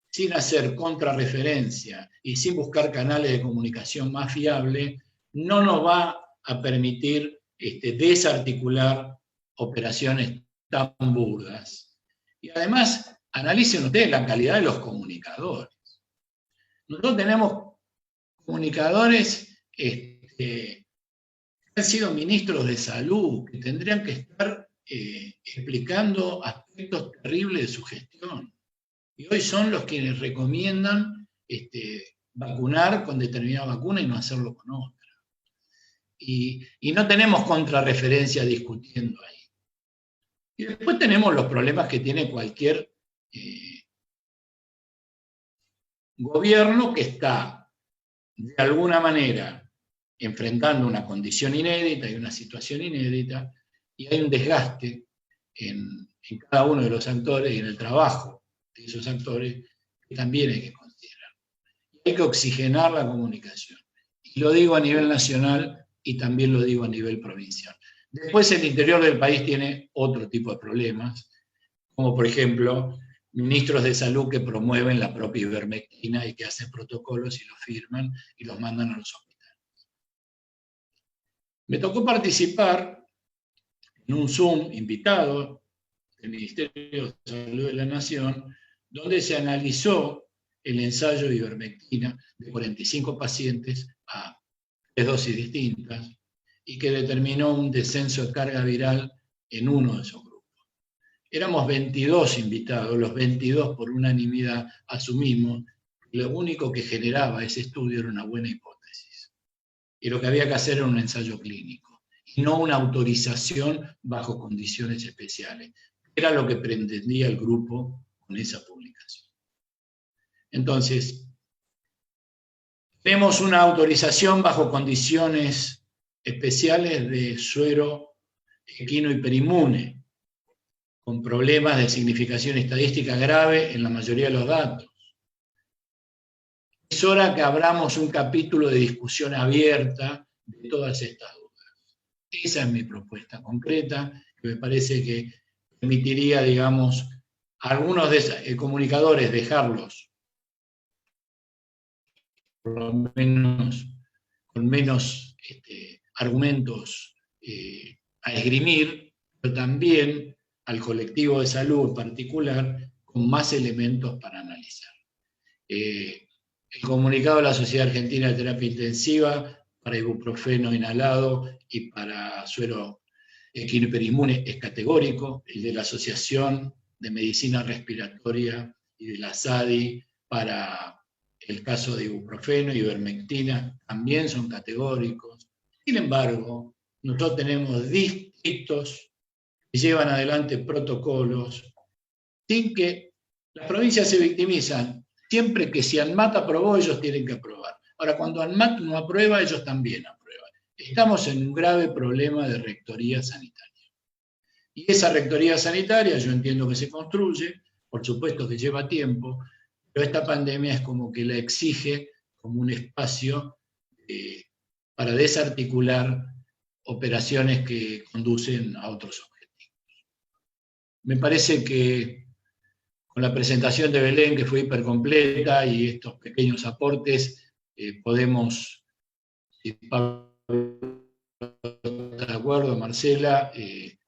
sin hacer contrarreferencia y sin buscar canales de comunicación más fiables, no nos va a permitir desarticular operaciones tan burdas. Y además, analicen ustedes la calidad de los comunicadores. Nosotros tenemos comunicadores que han sido ministros de salud, que tendrían que estar explicando aspectos terribles de su gestión. Y hoy son los quienes recomiendan vacunar con determinada vacuna y no hacerlo con otra. Y no tenemos contrarreferencia discutiendo ahí. Y después tenemos los problemas que tiene cualquier gobierno que está, de alguna manera, enfrentando una condición inédita y una situación inédita, y hay un desgaste en cada uno de los actores y en el trabajo de esos actores que también hay que considerar. Hay que oxigenar la comunicación. Y lo digo a nivel nacional y también lo digo a nivel provincial. Después el interior del país tiene otro tipo de problemas, como por ejemplo ministros de salud que promueven la propia ivermectina y que hacen protocolos y los firman y los mandan a los hospitales. Me tocó participar en un Zoom invitado del Ministerio de Salud de la Nación, donde se analizó el ensayo de ivermectina de 45 pacientes a 3 dosis distintas y que determinó un descenso de carga viral en uno de esos grupos. Éramos 22 invitados, los 22 por unanimidad asumimos que lo único que generaba ese estudio era una buena hipótesis. Y lo que había que hacer era un ensayo clínico, y no una autorización bajo condiciones especiales. Era lo que pretendía el grupo con esa publicación. Entonces, tenemos una autorización bajo condiciones especiales de suero equino hiperinmune, con problemas de significación estadística grave en la mayoría de los datos. Es hora que abramos un capítulo de discusión abierta de todas estas dudas. Esa es mi propuesta concreta, que me parece que permitiría, digamos, a algunos comunicadores dejarlos por lo menos con menos argumentos a esgrimir, pero también al colectivo de salud en particular con más elementos para analizar. El comunicado de la Sociedad Argentina de Terapia Intensiva para ibuprofeno inhalado y para suero equino hiperinmune es categórico, el de la Asociación de Medicina Respiratoria y de la SADI para el caso de ibuprofeno y ivermectina también son categóricos. Sin embargo, nosotros tenemos distritos que llevan adelante protocolos sin que las provincias se victimizan. Siempre que si ANMAT aprobó, ellos tienen que aprobar. Ahora, cuando ANMAT no aprueba, ellos también aprueban. Estamos en un grave problema de rectoría sanitaria. Y esa rectoría sanitaria, yo entiendo que se construye, por supuesto que lleva tiempo, pero esta pandemia es como que la exige como un espacio para desarticular operaciones que conducen a otros objetivos. Me parece que con la presentación de Belén, que fue hipercompleta, y estos pequeños aportes, podemos, si Pablo está de acuerdo, Marcela,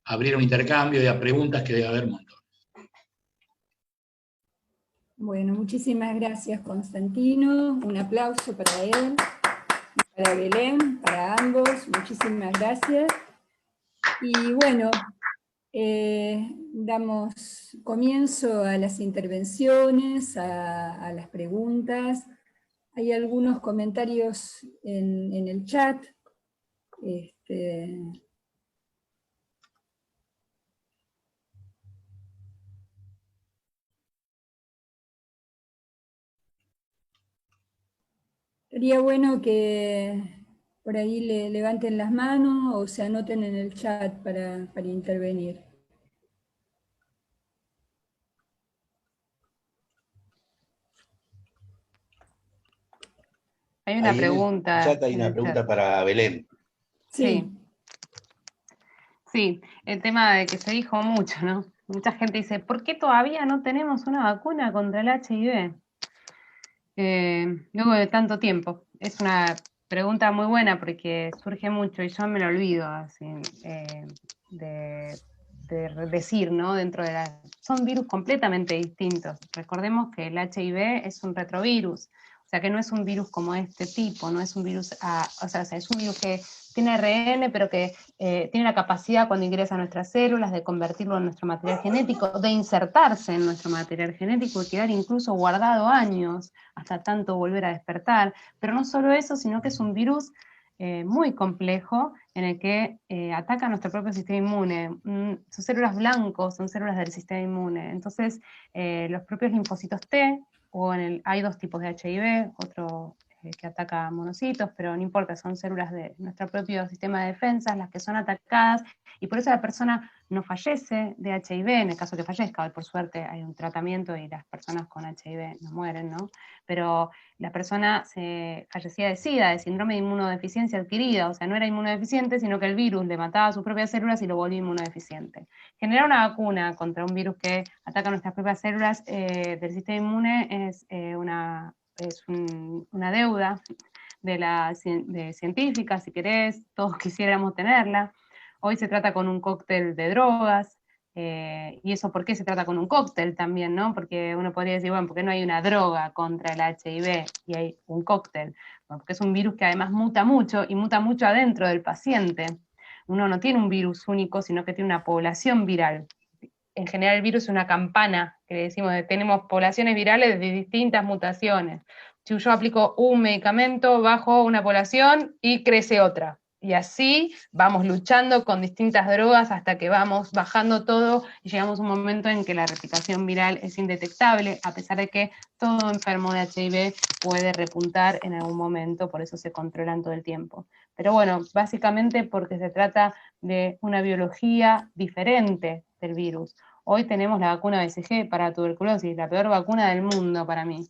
abrir un intercambio de preguntas que debe haber montones. Bueno, muchísimas gracias, Constantino. Un aplauso para él, para Belén, para ambos. Muchísimas gracias. Y bueno, damos comienzo a las intervenciones, a las preguntas. Hay algunos comentarios en el chat. Sería bueno que por ahí le levanten las manos o se anoten en el chat para intervenir. Hay una pregunta. En el chat hay una pregunta para Belén. Sí. Sí, el tema de que se dijo mucho, ¿no? Mucha gente dice, ¿por qué todavía no tenemos una vacuna contra el HIV? Luego de tanto tiempo. Es una pregunta muy buena porque surge mucho y yo me lo olvido así, de decir, ¿no? Son virus completamente distintos. Recordemos que el HIV es un retrovirus, o sea que no es un virus como este tipo, no es un virus, o sea, es un virus que tiene ARN, pero que tiene la capacidad cuando ingresa a nuestras células de convertirlo en nuestro material genético, de insertarse en nuestro material genético y quedar incluso guardado años, hasta tanto volver a despertar. Pero no solo eso, sino que es un virus muy complejo en el que ataca a nuestro propio sistema inmune. Sus células blancos son células del sistema inmune. Entonces, los propios linfocitos T, hay dos tipos de HIV, otro que ataca a monocitos, pero no importa, son células de nuestro propio sistema de defensa las que son atacadas, y por eso la persona no fallece de HIV, en el caso que fallezca. Hoy por suerte hay un tratamiento y las personas con HIV no mueren, ¿no? Pero la persona fallecía de SIDA, de síndrome de inmunodeficiencia adquirida, o sea, no era inmunodeficiente, sino que el virus le mataba a sus propias células y lo volvía inmunodeficiente. Generar una vacuna contra un virus que ataca nuestras propias células del sistema inmune es una deuda de científica, si querés, todos quisiéramos tenerla. Hoy se trata con un cóctel de drogas, y eso, ¿por qué se trata con un cóctel también, no? Porque uno podría decir, bueno, ¿por qué no hay una droga contra el HIV y hay un cóctel? Bueno, porque es un virus que además muta mucho, y muta mucho adentro del paciente. Uno no tiene un virus único, sino que tiene una población viral. En general el virus es una campana, que le decimos, tenemos poblaciones virales de distintas mutaciones. Si yo aplico un medicamento bajo una población y crece otra, Y así vamos luchando con distintas drogas hasta que vamos bajando todo y llegamos a un momento en que la replicación viral es indetectable, a pesar de que todo enfermo de HIV puede repuntar en algún momento, por eso se controlan todo el tiempo. Pero bueno, básicamente porque se trata de una biología diferente del virus. Hoy tenemos la vacuna BCG para tuberculosis, la peor vacuna del mundo para mí.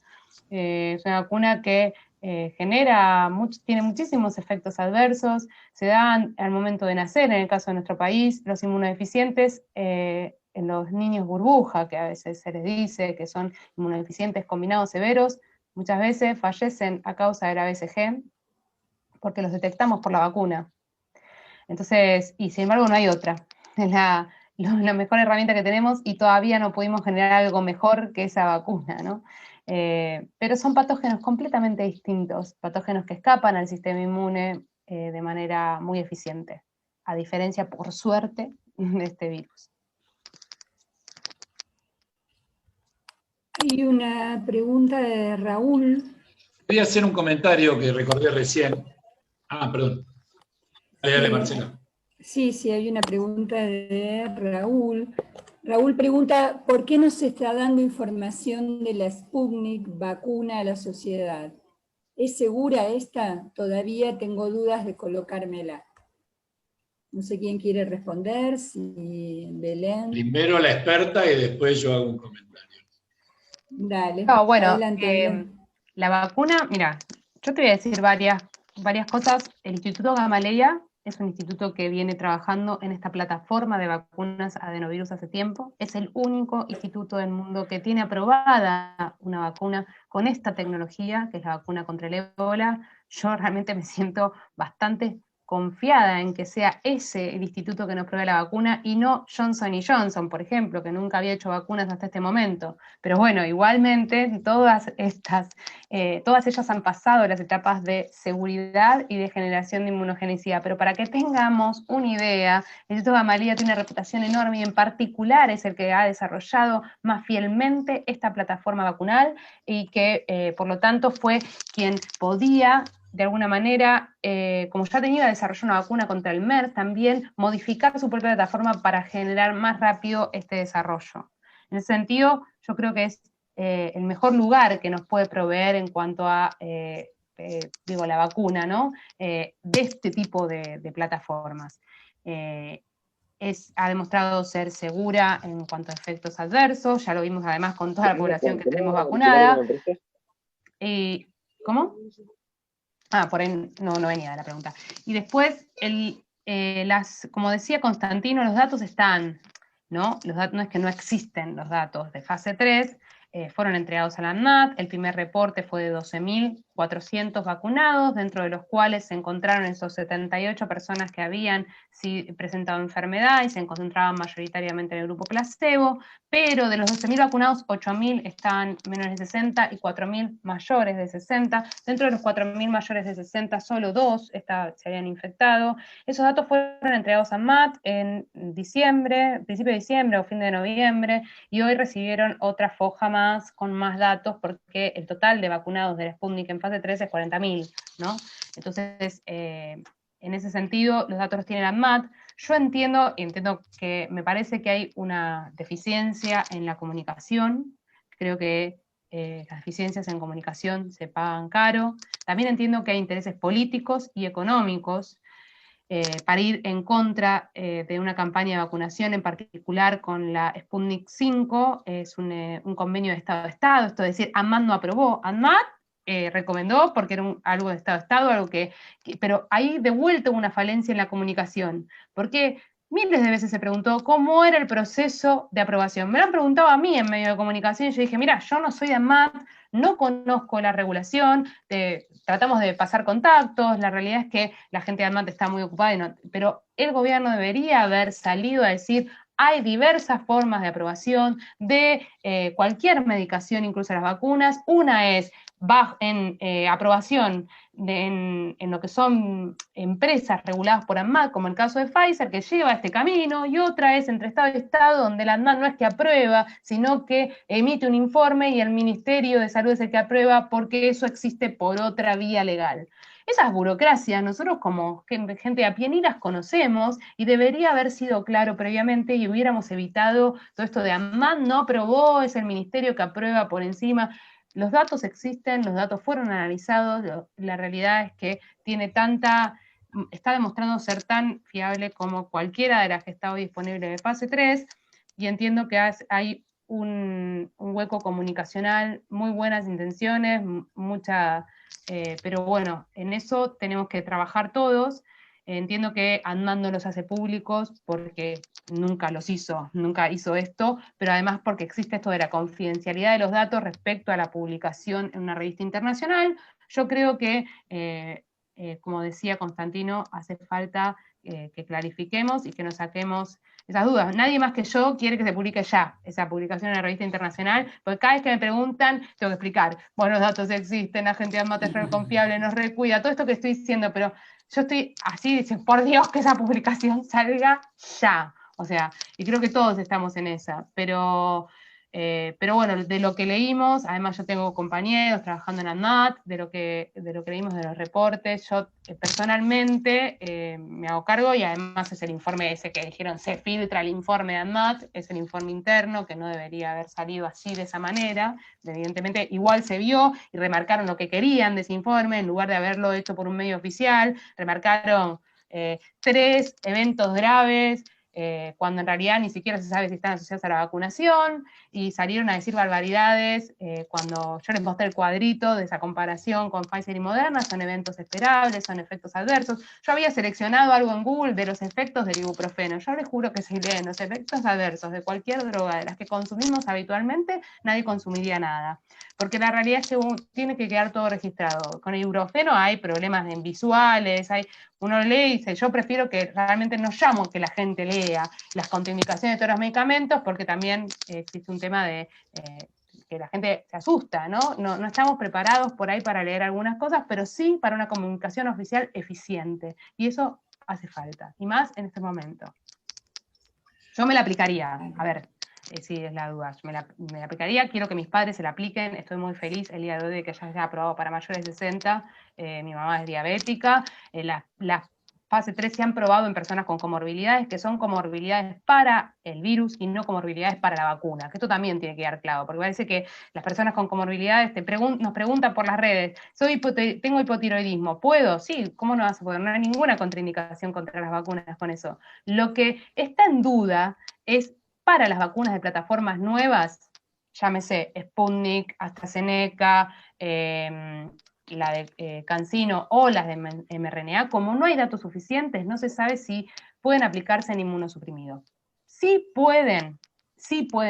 Es una vacuna que tiene muchísimos efectos adversos, se dan al momento de nacer, en el caso de nuestro país, los inmunodeficientes, en los niños burbuja, que a veces se les dice que son inmunodeficientes combinados severos, muchas veces fallecen a causa de la BCG, porque los detectamos por la vacuna. Entonces, y sin embargo no hay otra, es la mejor herramienta que tenemos y todavía no pudimos generar algo mejor que esa vacuna, ¿no? Pero son patógenos completamente distintos, patógenos que escapan al sistema inmune de manera muy eficiente, a diferencia, por suerte, de este virus. Hay una pregunta de Raúl. Voy a hacer un comentario que recordé recién. Ah, perdón. Dale, Marcelo. Sí, hay una pregunta de Raúl. Raúl pregunta, ¿por qué no se está dando información de la Sputnik vacuna a la sociedad? ¿Es segura esta? Todavía tengo dudas de colocármela. No sé quién quiere responder, si Belén. Primero la experta y después yo hago un comentario. Dale, No, bueno, adelante, Belén. la vacuna, mira, yo te voy a decir varias cosas. El Instituto Gamaleya es un instituto que viene trabajando en esta plataforma de vacunas adenovirus hace tiempo. Es el único instituto del mundo que tiene aprobada una vacuna con esta tecnología, que es la vacuna contra el ébola. Yo realmente me siento bastante confiada en que sea ese el instituto que nos pruebe la vacuna y no Johnson & Johnson, por ejemplo, que nunca había hecho vacunas hasta este momento. Pero bueno, igualmente todas ellas han pasado las etapas de seguridad y de generación de inmunogenicidad. Pero para que tengamos una idea, el Instituto Gamaleya tiene una reputación enorme y en particular es el que ha desarrollado más fielmente esta plataforma vacunal y que por lo tanto fue quien podía de alguna manera, como ya tenía desarrollado una vacuna contra el MERS, también modificar su propia plataforma para generar más rápido este desarrollo. En ese sentido, yo creo que es el mejor lugar que nos puede proveer en cuanto a, la vacuna, ¿no? De este tipo de plataformas. Ha demostrado ser segura en cuanto a efectos adversos, ya lo vimos además con toda la población que tenemos vacunada. ¿Cómo? Por ahí no venía de la pregunta. Y después, como decía Constantino, los datos están, ¿no? No es que no existen los datos de fase 3, fueron entregados a la ANMAT, el primer reporte fue de 12.400 vacunados, dentro de los cuales se encontraron esos 78 personas que habían presentado enfermedad y se encontraban mayoritariamente en el grupo placebo, pero de los 12.000 vacunados, 8.000 estaban menores de 60 y 4.000 mayores de 60. Dentro de los 4.000 mayores de 60, solo 2 se habían infectado. Esos datos fueron entregados a ANMAT en diciembre, principio de diciembre o fin de noviembre, y hoy recibieron otra foja más con más datos, porque el total de vacunados de la Sputnik en fase 3 es 40.000, ¿no? Entonces, en ese sentido, los datos los tiene la ANMAT. Yo entiendo que me parece que hay una deficiencia en la comunicación. Creo que las deficiencias en comunicación se pagan caro. También entiendo que hay intereses políticos y económicos para ir en contra de una campaña de vacunación, en particular con la Sputnik 5, es un convenio de Estado a Estado, esto es decir, ANMAT no aprobó, ANMAT recomendó porque era algo de Estado a Estado, pero ahí de vuelta hubo una falencia en la comunicación, porque miles de veces se preguntó cómo era el proceso de aprobación. Me lo han preguntado a mí en medio de comunicación y yo dije, mira, yo no soy de ANMAT, no conozco la regulación, tratamos de pasar contactos, la realidad es que la gente de ANMAT está muy ocupada, pero el gobierno debería haber salido a decir, hay diversas formas de aprobación de cualquier medicación, incluso las vacunas. Una es en aprobación en lo que son empresas reguladas por ANMAT, como el caso de Pfizer, que lleva este camino, y otra es entre Estado y Estado, donde la ANMAT no es que aprueba, sino que emite un informe y el Ministerio de Salud es el que aprueba, porque eso existe por otra vía legal. esas burocracias nosotros como gente de a pie ni las conocemos y debería haber sido claro previamente y hubiéramos evitado todo esto de ANMAT no aprobó, es el ministerio que aprueba por encima. Los datos existen, los datos fueron analizados, la realidad es que está demostrando ser tan fiable como cualquiera de las que está hoy disponible de fase 3, y entiendo que hay un hueco comunicacional, muy buenas intenciones, pero bueno, en eso tenemos que trabajar todos. Entiendo que ANMAT no los hace públicos porque nunca hizo esto, pero además porque existe esto de la confidencialidad de los datos respecto a la publicación en una revista internacional. Yo creo que, como decía Constantino, hace falta que clarifiquemos y que nos saquemos esas dudas. Nadie más que yo quiere que se publique ya esa publicación en la revista internacional, porque cada vez que me preguntan, tengo que explicar, bueno, los datos existen, la gente de ANMAT es confiable, nos recuida, todo esto que estoy diciendo, pero yo estoy así, dice, por Dios, que esa publicación salga ya. O sea, y creo que todos estamos en esa, pero bueno, de lo que leímos, además yo tengo compañeros trabajando en ANMAT, de lo que leímos de los reportes, yo personalmente me hago cargo, y además es el informe ese que dijeron, se filtra el informe de ANMAT, es el informe interno, que no debería haber salido así de esa manera, evidentemente igual se vio, y remarcaron lo que querían de ese informe, en lugar de haberlo hecho por un medio oficial, remarcaron 3 eventos graves, cuando en realidad ni siquiera se sabe si están asociados a la vacunación, y salieron a decir barbaridades cuando yo les mostré el cuadrito de esa comparación con Pfizer y Moderna, son eventos esperables, son efectos adversos. Yo había seleccionado algo en Google de los efectos del ibuprofeno, yo les juro que si leen los efectos adversos de cualquier droga de las que consumimos habitualmente, nadie consumiría nada, porque la realidad es que tiene que quedar todo registrado. Con el ibuprofeno hay problemas en visuales, uno lee y dice, yo prefiero que realmente no llamo que la gente lea las contraindicaciones de todos los medicamentos, porque también existe un tema de que la gente se asusta, ¿no? No estamos preparados por ahí para leer algunas cosas, pero sí para una comunicación oficial eficiente, y eso hace falta, y más en este momento. Yo me la aplicaría, a ver, si es la duda, me la aplicaría, quiero que mis padres se la apliquen, estoy muy feliz el día de hoy de que ya sea aprobado para mayores de 60, mi mamá es diabética, las fase 3 se han probado en personas con comorbilidades, que son comorbilidades para el virus y no comorbilidades para la vacuna, que esto también tiene que quedar claro, porque parece que las personas con comorbilidades nos preguntan por las redes, tengo hipotiroidismo, ¿puedo? Sí, ¿cómo no vas a poder? No hay ninguna contraindicación contra las vacunas con eso. Lo que está en duda es para las vacunas de plataformas nuevas, llámese Sputnik, AstraZeneca, la de CanSino o las de mRNA, como no hay datos suficientes, no se sabe si pueden aplicarse en inmunosuprimidos. Sí pueden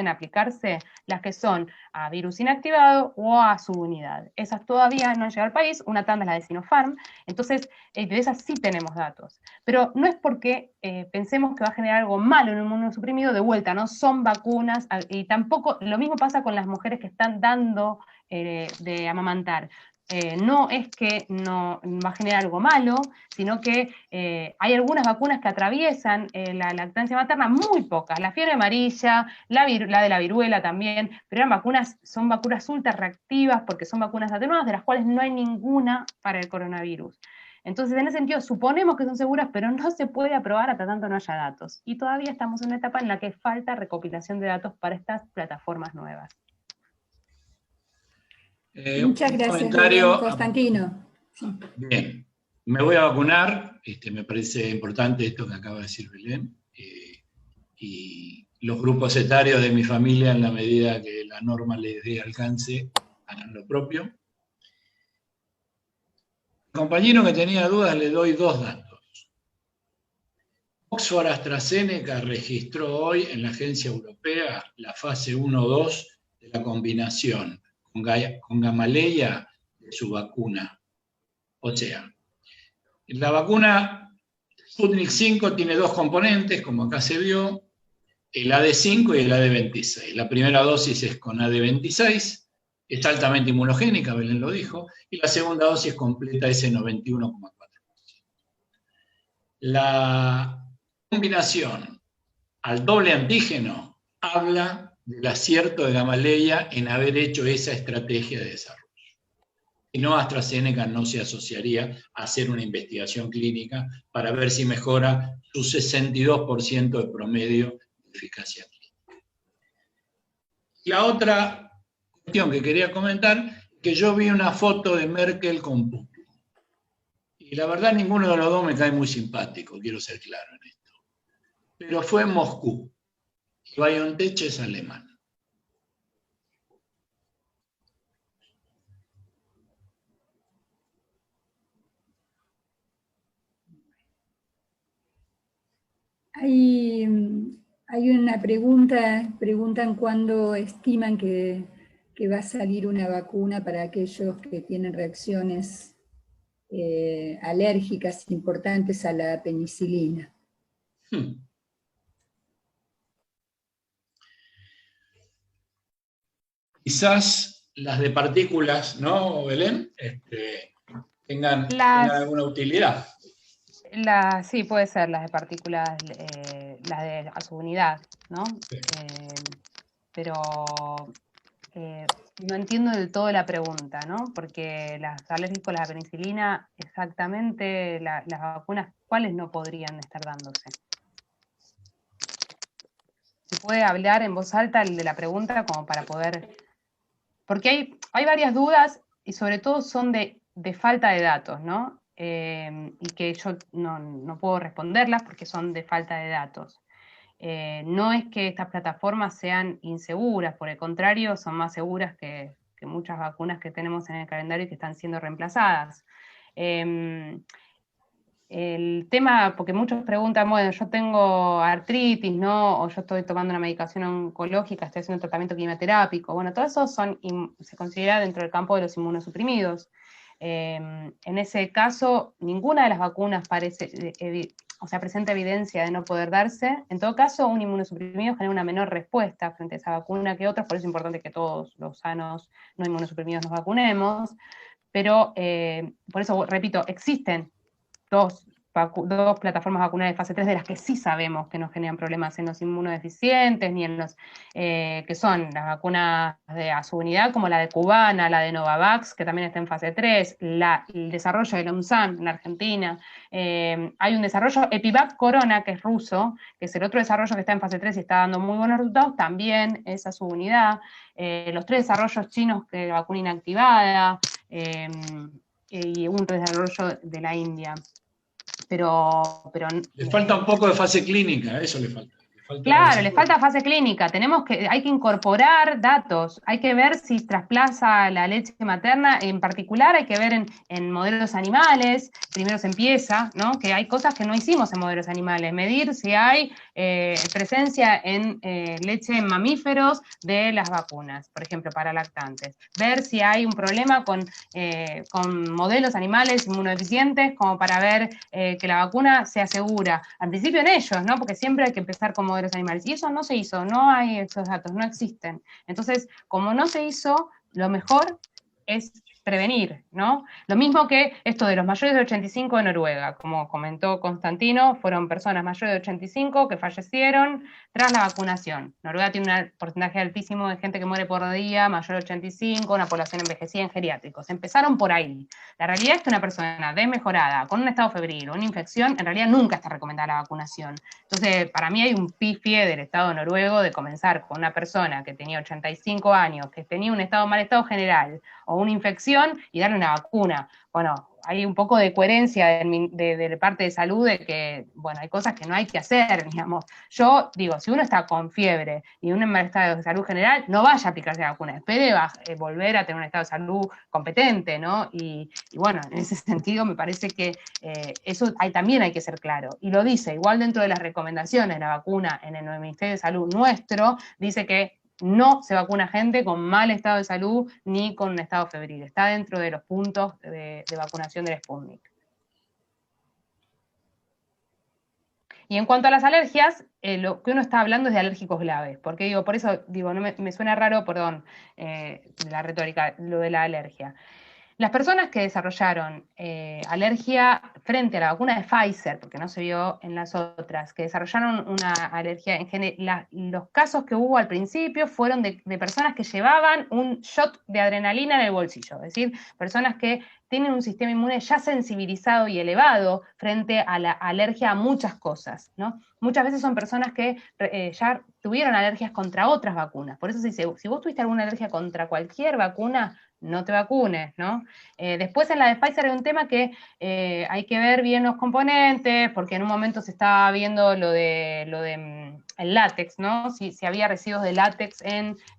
aplicarse las que son a virus inactivado o a subunidad. Esas todavía no han llegado al país, una tanda es la de Sinopharm, entonces de esas sí tenemos datos. Pero no es porque pensemos que va a generar algo malo en un inmunosuprimido, de vuelta, no son vacunas, y tampoco, lo mismo pasa con las mujeres que están dando de amamantar. No es que no va a generar algo malo, sino que hay algunas vacunas que atraviesan la lactancia materna, muy pocas, la fiebre amarilla, la de la viruela también, pero son vacunas ultra reactivas porque son vacunas atenuadas, de las cuales no hay ninguna para el coronavirus. Entonces, en ese sentido, suponemos que son seguras, pero no se puede aprobar hasta tanto no haya datos. Y todavía estamos en una etapa en la que falta recopilación de datos para estas plataformas nuevas. Muchas gracias, Constantino. Bien, me voy a vacunar, me parece importante esto que acaba de decir Belén, y los grupos etarios de mi familia, en la medida que la norma les dé alcance, hagan lo propio. Al compañero que tenía dudas le doy 2 datos. Oxford AstraZeneca registró hoy en la agencia europea la fase 1-2 de la combinación con Gamaleya de su vacuna. O sea, la vacuna Sputnik 5 tiene 2 componentes, como acá se vio, el AD5 y el AD26. La primera dosis es con AD26, es altamente inmunogénica, Belén lo dijo, y la segunda dosis completa ese 91,4%. La combinación al doble antígeno habla del acierto de Gamaleya en haber hecho esa estrategia de desarrollo. Si no, AstraZeneca no se asociaría a hacer una investigación clínica para ver si mejora su 62% de promedio de eficacia clínica. La otra cuestión que quería comentar, que yo vi una foto de Merkel con Putin. Y la verdad, ninguno de los dos me cae muy simpático, quiero ser claro en esto. Pero fue en Moscú. BioNTech es alemán. Hay una preguntan cuándo estiman que va a salir una vacuna para aquellos que tienen reacciones alérgicas importantes a la penicilina. Quizás las de partículas, ¿no, Belén? Tengan alguna utilidad. Sí, puede ser, las de partículas, las de a su unidad, ¿no? Sí. Pero no entiendo del todo la pregunta, ¿no? Porque las alérgicos a la penicilina, exactamente las vacunas, ¿cuáles no podrían estar dándose? ¿Se puede hablar en voz alta el de la pregunta como para poder...? Porque hay varias dudas y sobre todo son de falta de datos, ¿no? Y que yo no puedo responderlas porque son de falta de datos. No es que estas plataformas sean inseguras, por el contrario, son más seguras que muchas vacunas que tenemos en el calendario y que están siendo reemplazadas. El tema, porque muchos preguntan, bueno, yo tengo artritis, ¿no? O yo estoy tomando una medicación oncológica, estoy haciendo un tratamiento quimioterápico. Bueno, todo eso se considera dentro del campo de los inmunosuprimidos. En ese caso, ninguna de las vacunas presenta evidencia de no poder darse. En todo caso, un inmunosuprimido genera una menor respuesta frente a esa vacuna que otras, por eso es importante que todos los sanos no inmunosuprimidos nos vacunemos. Pero, por eso, repito, existen dos plataformas vacunales de fase 3 de las que sí sabemos que no generan problemas en los inmunodeficientes, ni en los que son las vacunas a su unidad, como la de Cubana, la de Novavax, que también está en fase 3, el desarrollo de la UNSAN en la Argentina. Hay un desarrollo, Epivac Corona, que es ruso, que es el otro desarrollo que está en fase 3 y está dando muy buenos resultados, también es a su unidad. Los 3 desarrollos chinos de vacuna inactivada, y un desarrollo de la India. Pero le falta un poco de fase clínica, eso le falta. Claro, le falta fase clínica. Hay que incorporar datos, hay que ver si trasplaza la leche materna, en particular hay que ver en modelos animales, primero se empieza, ¿no? Que hay cosas que no hicimos en modelos animales, medir si hay presencia en leche en mamíferos de las vacunas, por ejemplo, para lactantes, ver si hay un problema con modelos animales inmunodeficientes, como para ver que la vacuna sea segura, al principio en ellos, ¿no? Porque siempre hay que empezar con modelos animales, y eso no se hizo, no hay esos datos, no existen. Entonces, como no se hizo, lo mejor es prevenir, ¿no? Lo mismo que esto de los mayores de 85 en Noruega, como comentó Constantino, fueron personas mayores de 85 que fallecieron tras la vacunación. Noruega tiene un porcentaje altísimo de gente que muere por día, mayor de 85, una población envejecida en geriátricos. Empezaron por ahí. La realidad es que una persona desmejorada, con un estado febril o una infección, en realidad nunca está recomendada la vacunación. Entonces, para mí hay un pifie del Estado noruego de comenzar con una persona que tenía 85 años, que tenía un mal estado general o una infección, y darle una vacuna. Bueno, hay un poco de coherencia de parte de salud de que, bueno, hay cosas que no hay que hacer, digamos. Yo digo, si uno está con fiebre y un mal estado de salud general, no vaya a aplicarse la vacuna, espere volver a tener un estado de salud competente, ¿no? Y bueno, en ese sentido me parece que eso también hay que ser claro. Y lo dice, igual dentro de las recomendaciones, la vacuna en el Ministerio de Salud nuestro, dice que no se vacuna gente con mal estado de salud ni con un estado febril. Está dentro de los puntos de vacunación del Sputnik. Y en cuanto a las alergias, lo que uno está hablando es de alérgicos graves, porque digo, por eso digo, no me suena raro, perdón, la retórica, lo de la alergia. Las personas que desarrollaron alergia frente a la vacuna de Pfizer, porque no se vio en las otras, que desarrollaron una alergia, los casos que hubo al principio fueron de personas que llevaban un shot de adrenalina en el bolsillo, es decir, personas que tienen un sistema inmune ya sensibilizado y elevado frente a la alergia a muchas cosas, ¿no? Muchas veces son personas que ya tuvieron alergias contra otras vacunas, por eso se dice, si vos tuviste alguna alergia contra cualquier vacuna, no te vacunes, ¿no? Después en la de Pfizer hay un tema que hay que ver bien los componentes, porque en un momento se estaba viendo lo de el látex, ¿no? Si había residuos de látex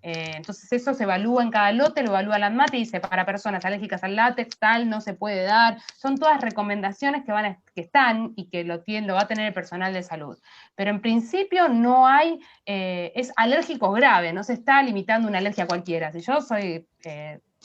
entonces eso se evalúa en cada lote, lo evalúa la ANMAT y dice, para personas alérgicas al látex, tal, no se puede dar. Son todas recomendaciones que están y que lo va a tener el personal de salud. Pero en principio no hay, es alérgico grave, no se está limitando una alergia cualquiera. Si yo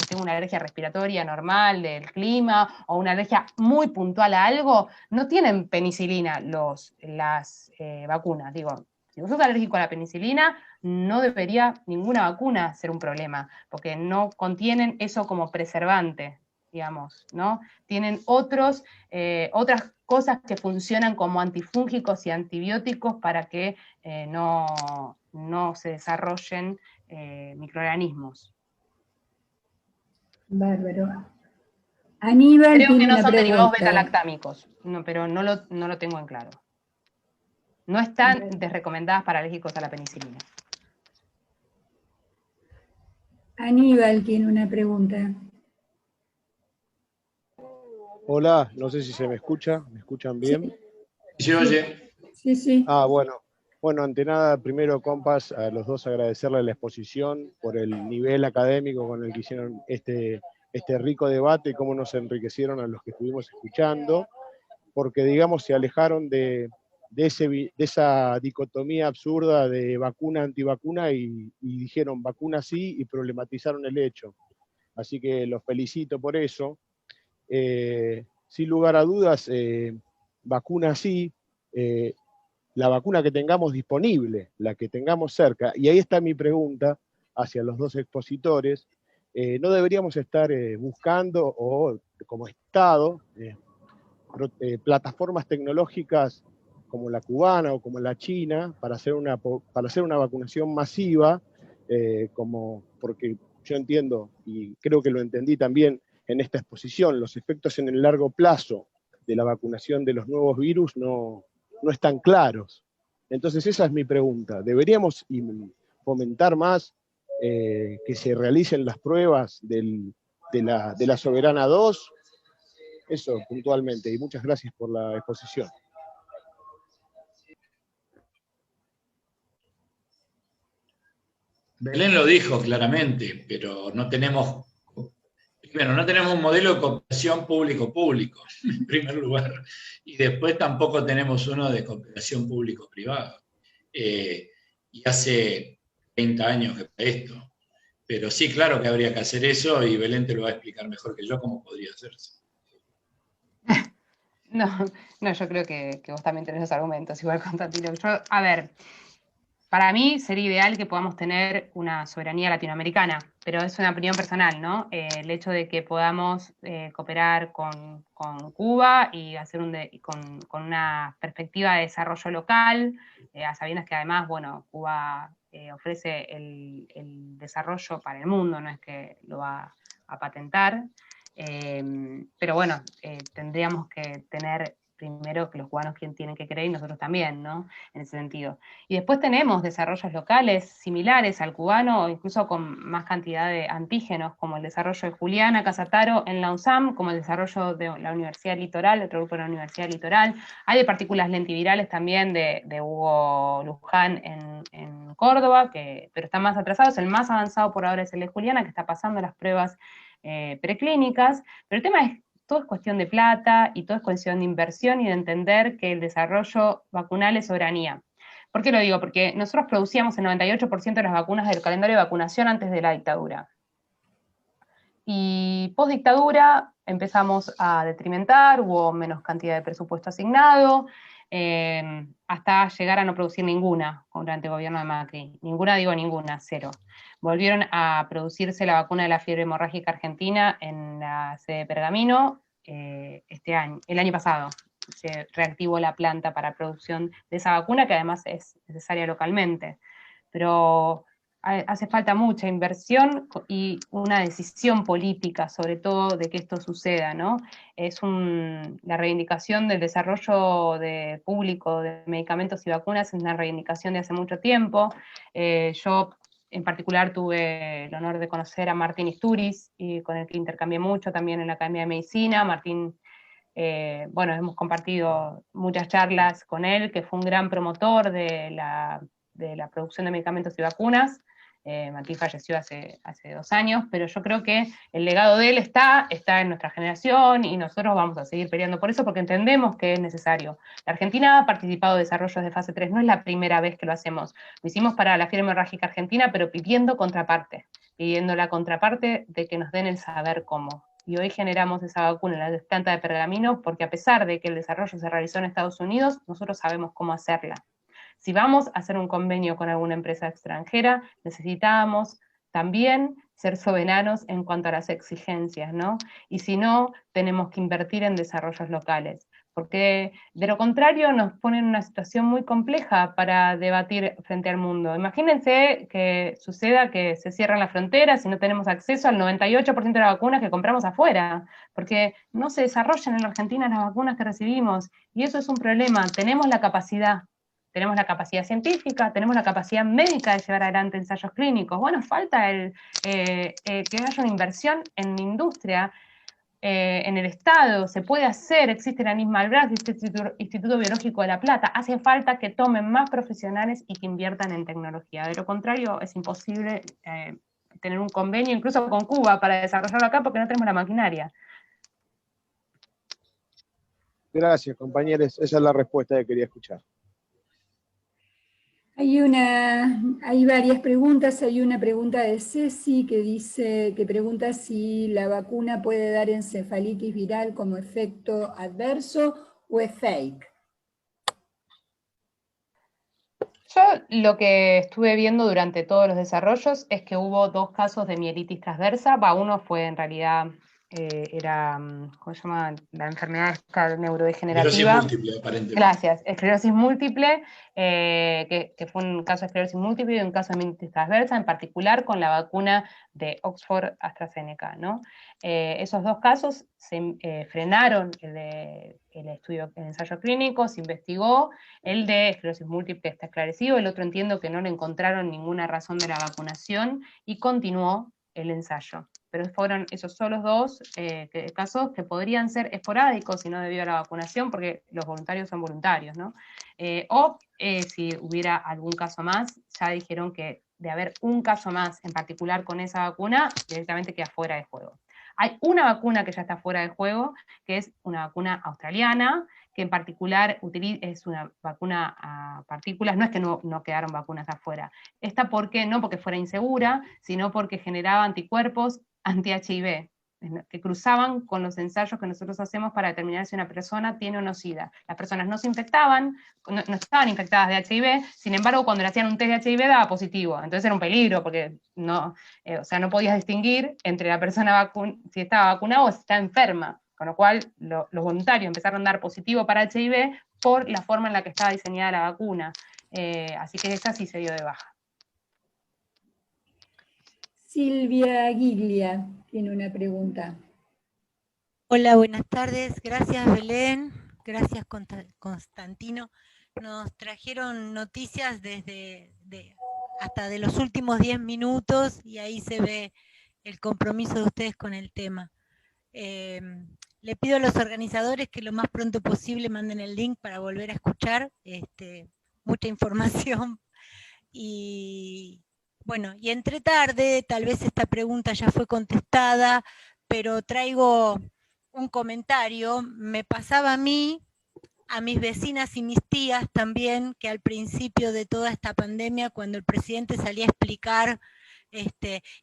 tengo una alergia respiratoria normal del clima o una alergia muy puntual a algo, no tienen penicilina las vacunas. Digo, si vos sos alérgico a la penicilina, no debería ninguna vacuna ser un problema, porque no contienen eso como preservante, digamos, ¿no? Tienen otras cosas que funcionan como antifúngicos y antibióticos para que no se desarrollen microorganismos. Bárbaro. Aníbal Creo tiene que no una son derivados pregunta. beta-lactámicos, pero no lo tengo en claro. No están desrecomendadas para alérgicos a la penicilina. Aníbal tiene una pregunta. Hola, no sé si se me escucha, ¿me escuchan bien? ¿Se oye? Sí, sí. Bueno, ante nada, primero, compas, a los dos agradecerles la exposición por el nivel académico con el que hicieron este rico debate y cómo nos enriquecieron a los que estuvimos escuchando, porque, digamos, se alejaron de esa dicotomía absurda de vacuna-antivacuna y dijeron vacuna sí y problematizaron el hecho. Así que los felicito por eso. Sin lugar a dudas, vacuna sí, la vacuna que tengamos disponible, la que tengamos cerca, y ahí está mi pregunta hacia los dos expositores, no deberíamos estar buscando, o como Estado, plataformas tecnológicas como la cubana o como la china para hacer una vacunación masiva, porque yo entiendo, y creo que lo entendí también en esta exposición, los efectos en el largo plazo de la vacunación de los nuevos virus no están claros. Entonces esa es mi pregunta. ¿Deberíamos fomentar más que se realicen las pruebas de la Soberana 2? Eso puntualmente, y muchas gracias por la exposición. Belén lo dijo claramente, pero no tenemos un modelo de cooperación público-público, en primer lugar, y después tampoco tenemos uno de cooperación público-privado. Y hace 30 años que para esto. Pero sí, claro que habría que hacer eso, y Belén te lo va a explicar mejor que yo cómo podría hacerse. No, yo creo que vos también tenés los argumentos, igual Constantino. A ver, para mí sería ideal que podamos tener una soberanía latinoamericana, pero es una opinión personal, ¿no? El hecho de que podamos cooperar con Cuba y hacer con una perspectiva de desarrollo local, a sabiendas que además, bueno, Cuba ofrece el desarrollo para el mundo, no es que lo va a patentar. Pero bueno, tendríamos que tener primero que los cubanos tienen que creer y nosotros también, ¿no? En ese sentido. Y después tenemos desarrollos locales similares al cubano, o incluso con más cantidad de antígenos, como el desarrollo de Juliana Casataro en la UNSAM, como el desarrollo de la Universidad Litoral, otro grupo de la Universidad Litoral. Hay de partículas lentivirales también de Hugo Luján en Córdoba, pero están más atrasados. El más avanzado por ahora es el de Juliana, que está pasando las pruebas preclínicas, pero el tema es, todo es cuestión de plata y todo es cuestión de inversión y de entender que el desarrollo vacunal es soberanía. ¿Por qué lo digo? Porque nosotros producíamos el 98% de las vacunas del calendario de vacunación antes de la dictadura. Y post dictadura empezamos a detrimentar, hubo menos cantidad de presupuesto asignado, hasta llegar a no producir ninguna durante el gobierno de Macri. Ninguna, digo ninguna, cero. Volvieron a producirse la vacuna de la fiebre hemorrágica argentina en la sede de Pergamino el año pasado. Se reactivó la planta para producción de esa vacuna, que además es necesaria localmente. Pero hace falta mucha inversión y una decisión política, sobre todo, de que esto suceda, ¿no? La reivindicación del desarrollo público de medicamentos y vacunas es una reivindicación de hace mucho tiempo. Yo, en particular, tuve el honor de conocer a Martín Istúriz, y con el que intercambié mucho también en la Academia de Medicina. Martín, bueno, hemos compartido muchas charlas con él, que fue un gran promotor de la producción de medicamentos y vacunas. Martín falleció hace 2 años, pero yo creo que el legado de él está en nuestra generación, y nosotros vamos a seguir peleando por eso, porque entendemos que es necesario. La Argentina ha participado de desarrollos de fase 3, no es la primera vez que lo hacemos. Lo hicimos para la fiebre hemorrágica argentina, pero pidiendo la contraparte de que nos den el saber cómo. Y hoy generamos esa vacuna en la planta de Pergamino, porque a pesar de que el desarrollo se realizó en Estados Unidos, nosotros sabemos cómo hacerla. Si vamos a hacer un convenio con alguna empresa extranjera, necesitamos también ser soberanos en cuanto a las exigencias, ¿no? Y si no, tenemos que invertir en desarrollos locales, porque de lo contrario nos pone en una situación muy compleja para debatir frente al mundo. Imagínense que suceda que se cierran las fronteras y no tenemos acceso al 98% de las vacunas que compramos afuera, porque no se desarrollan en la Argentina las vacunas que recibimos, y eso es un problema. Tenemos la capacidad científica, tenemos la capacidad médica de llevar adelante ensayos clínicos. Bueno, falta que haya una inversión en la industria, en el Estado, se puede hacer, existe la misma Albras, Instituto Biológico de La Plata. Hace falta que tomen más profesionales y que inviertan en tecnología. De lo contrario, es imposible tener un convenio, incluso con Cuba, para desarrollarlo acá, porque no tenemos la maquinaria. Gracias, compañeros. Esa es la respuesta que quería escuchar. Hay varias preguntas. Hay una pregunta de Ceci que pregunta si la vacuna puede dar encefalitis viral como efecto adverso o es fake. Yo lo que estuve viendo durante todos los desarrollos es que hubo 2 casos de mielitis transversa. Uno fue en realidad, ¿cómo se llama? La enfermedad esta neurodegenerativa. Esclerosis múltiple, aparentemente. Gracias, esclerosis múltiple, que fue un caso de esclerosis múltiple y un caso de mielitis transversa, en particular con la vacuna de Oxford AstraZeneca, ¿no? Esos 2 casos se frenaron el ensayo clínico, se investigó. El de esclerosis múltiple está esclarecido, el otro entiendo que no le encontraron ninguna razón de la vacunación y continuó el ensayo. Pero fueron esos solos 2 casos que podrían ser esporádicos si no debido a la vacunación, porque los voluntarios son voluntarios, ¿no? Si hubiera algún caso más, ya dijeron que de haber un caso más en particular con esa vacuna, directamente queda fuera de juego. Hay una vacuna que ya está fuera de juego, que es una vacuna australiana, que en particular es una vacuna a partículas. No es que no quedaron vacunas afuera. Esta, ¿por qué? No porque fuera insegura, sino porque generaba anticuerpos anti-HIV, que cruzaban con los ensayos que nosotros hacemos para determinar si una persona tiene o no SIDA. Las personas no se infectaban, no estaban infectadas de HIV, sin embargo, cuando le hacían un test de HIV daba positivo. Entonces era un peligro, porque no podías distinguir entre la persona si estaba vacunada o si estaba enferma. Con lo cual, los voluntarios empezaron a dar positivo para HIV por la forma en la que estaba diseñada la vacuna. Así que esa sí se dio de baja. Silvia Guiglia tiene una pregunta. Hola, buenas tardes. Gracias, Belén. Gracias, Constantino. Nos trajeron noticias hasta de los últimos 10 minutos y ahí se ve el compromiso de ustedes con el tema. Le pido a los organizadores que lo más pronto posible manden el link para volver a escuchar mucha información. Y bueno, y entre tarde, tal vez esta pregunta ya fue contestada, pero traigo un comentario. Me pasaba a mí, a mis vecinas y mis tías también, que al principio de toda esta pandemia, cuando el presidente salía a explicar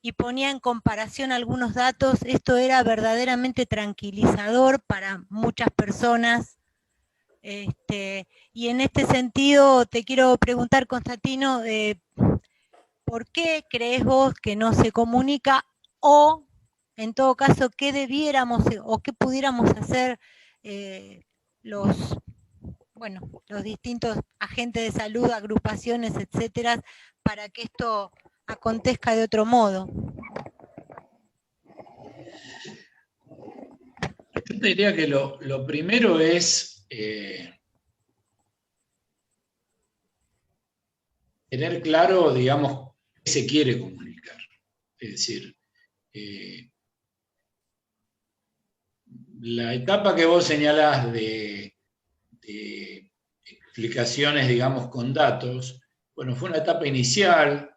y ponía en comparación algunos datos, esto era verdaderamente tranquilizador para muchas personas Y en este sentido te quiero preguntar, Constantino, ¿por qué crees vos que no se comunica? O, en todo caso, ¿qué debiéramos o qué pudiéramos hacer los distintos agentes de salud, agrupaciones, etcétera, para que esto acontezca de otro modo? Yo te diría que lo primero es tener claro, digamos, qué se quiere comunicar. Es decir, la etapa que vos señalás de explicaciones, digamos, con datos, bueno, fue una etapa inicial,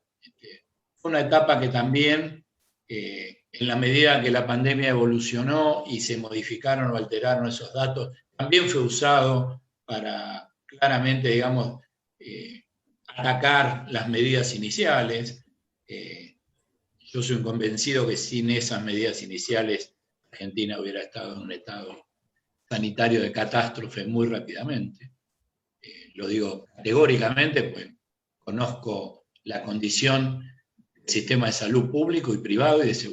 fue una etapa que también, en la medida que la pandemia evolucionó y se modificaron o alteraron esos datos, también fue usado para claramente, digamos, atacar las medidas iniciales. Yo soy un convencido que sin esas medidas iniciales Argentina hubiera estado en un estado sanitario de catástrofe muy rápidamente. Lo digo categóricamente, pues conozco la condición del sistema de salud público y privado y de seguridad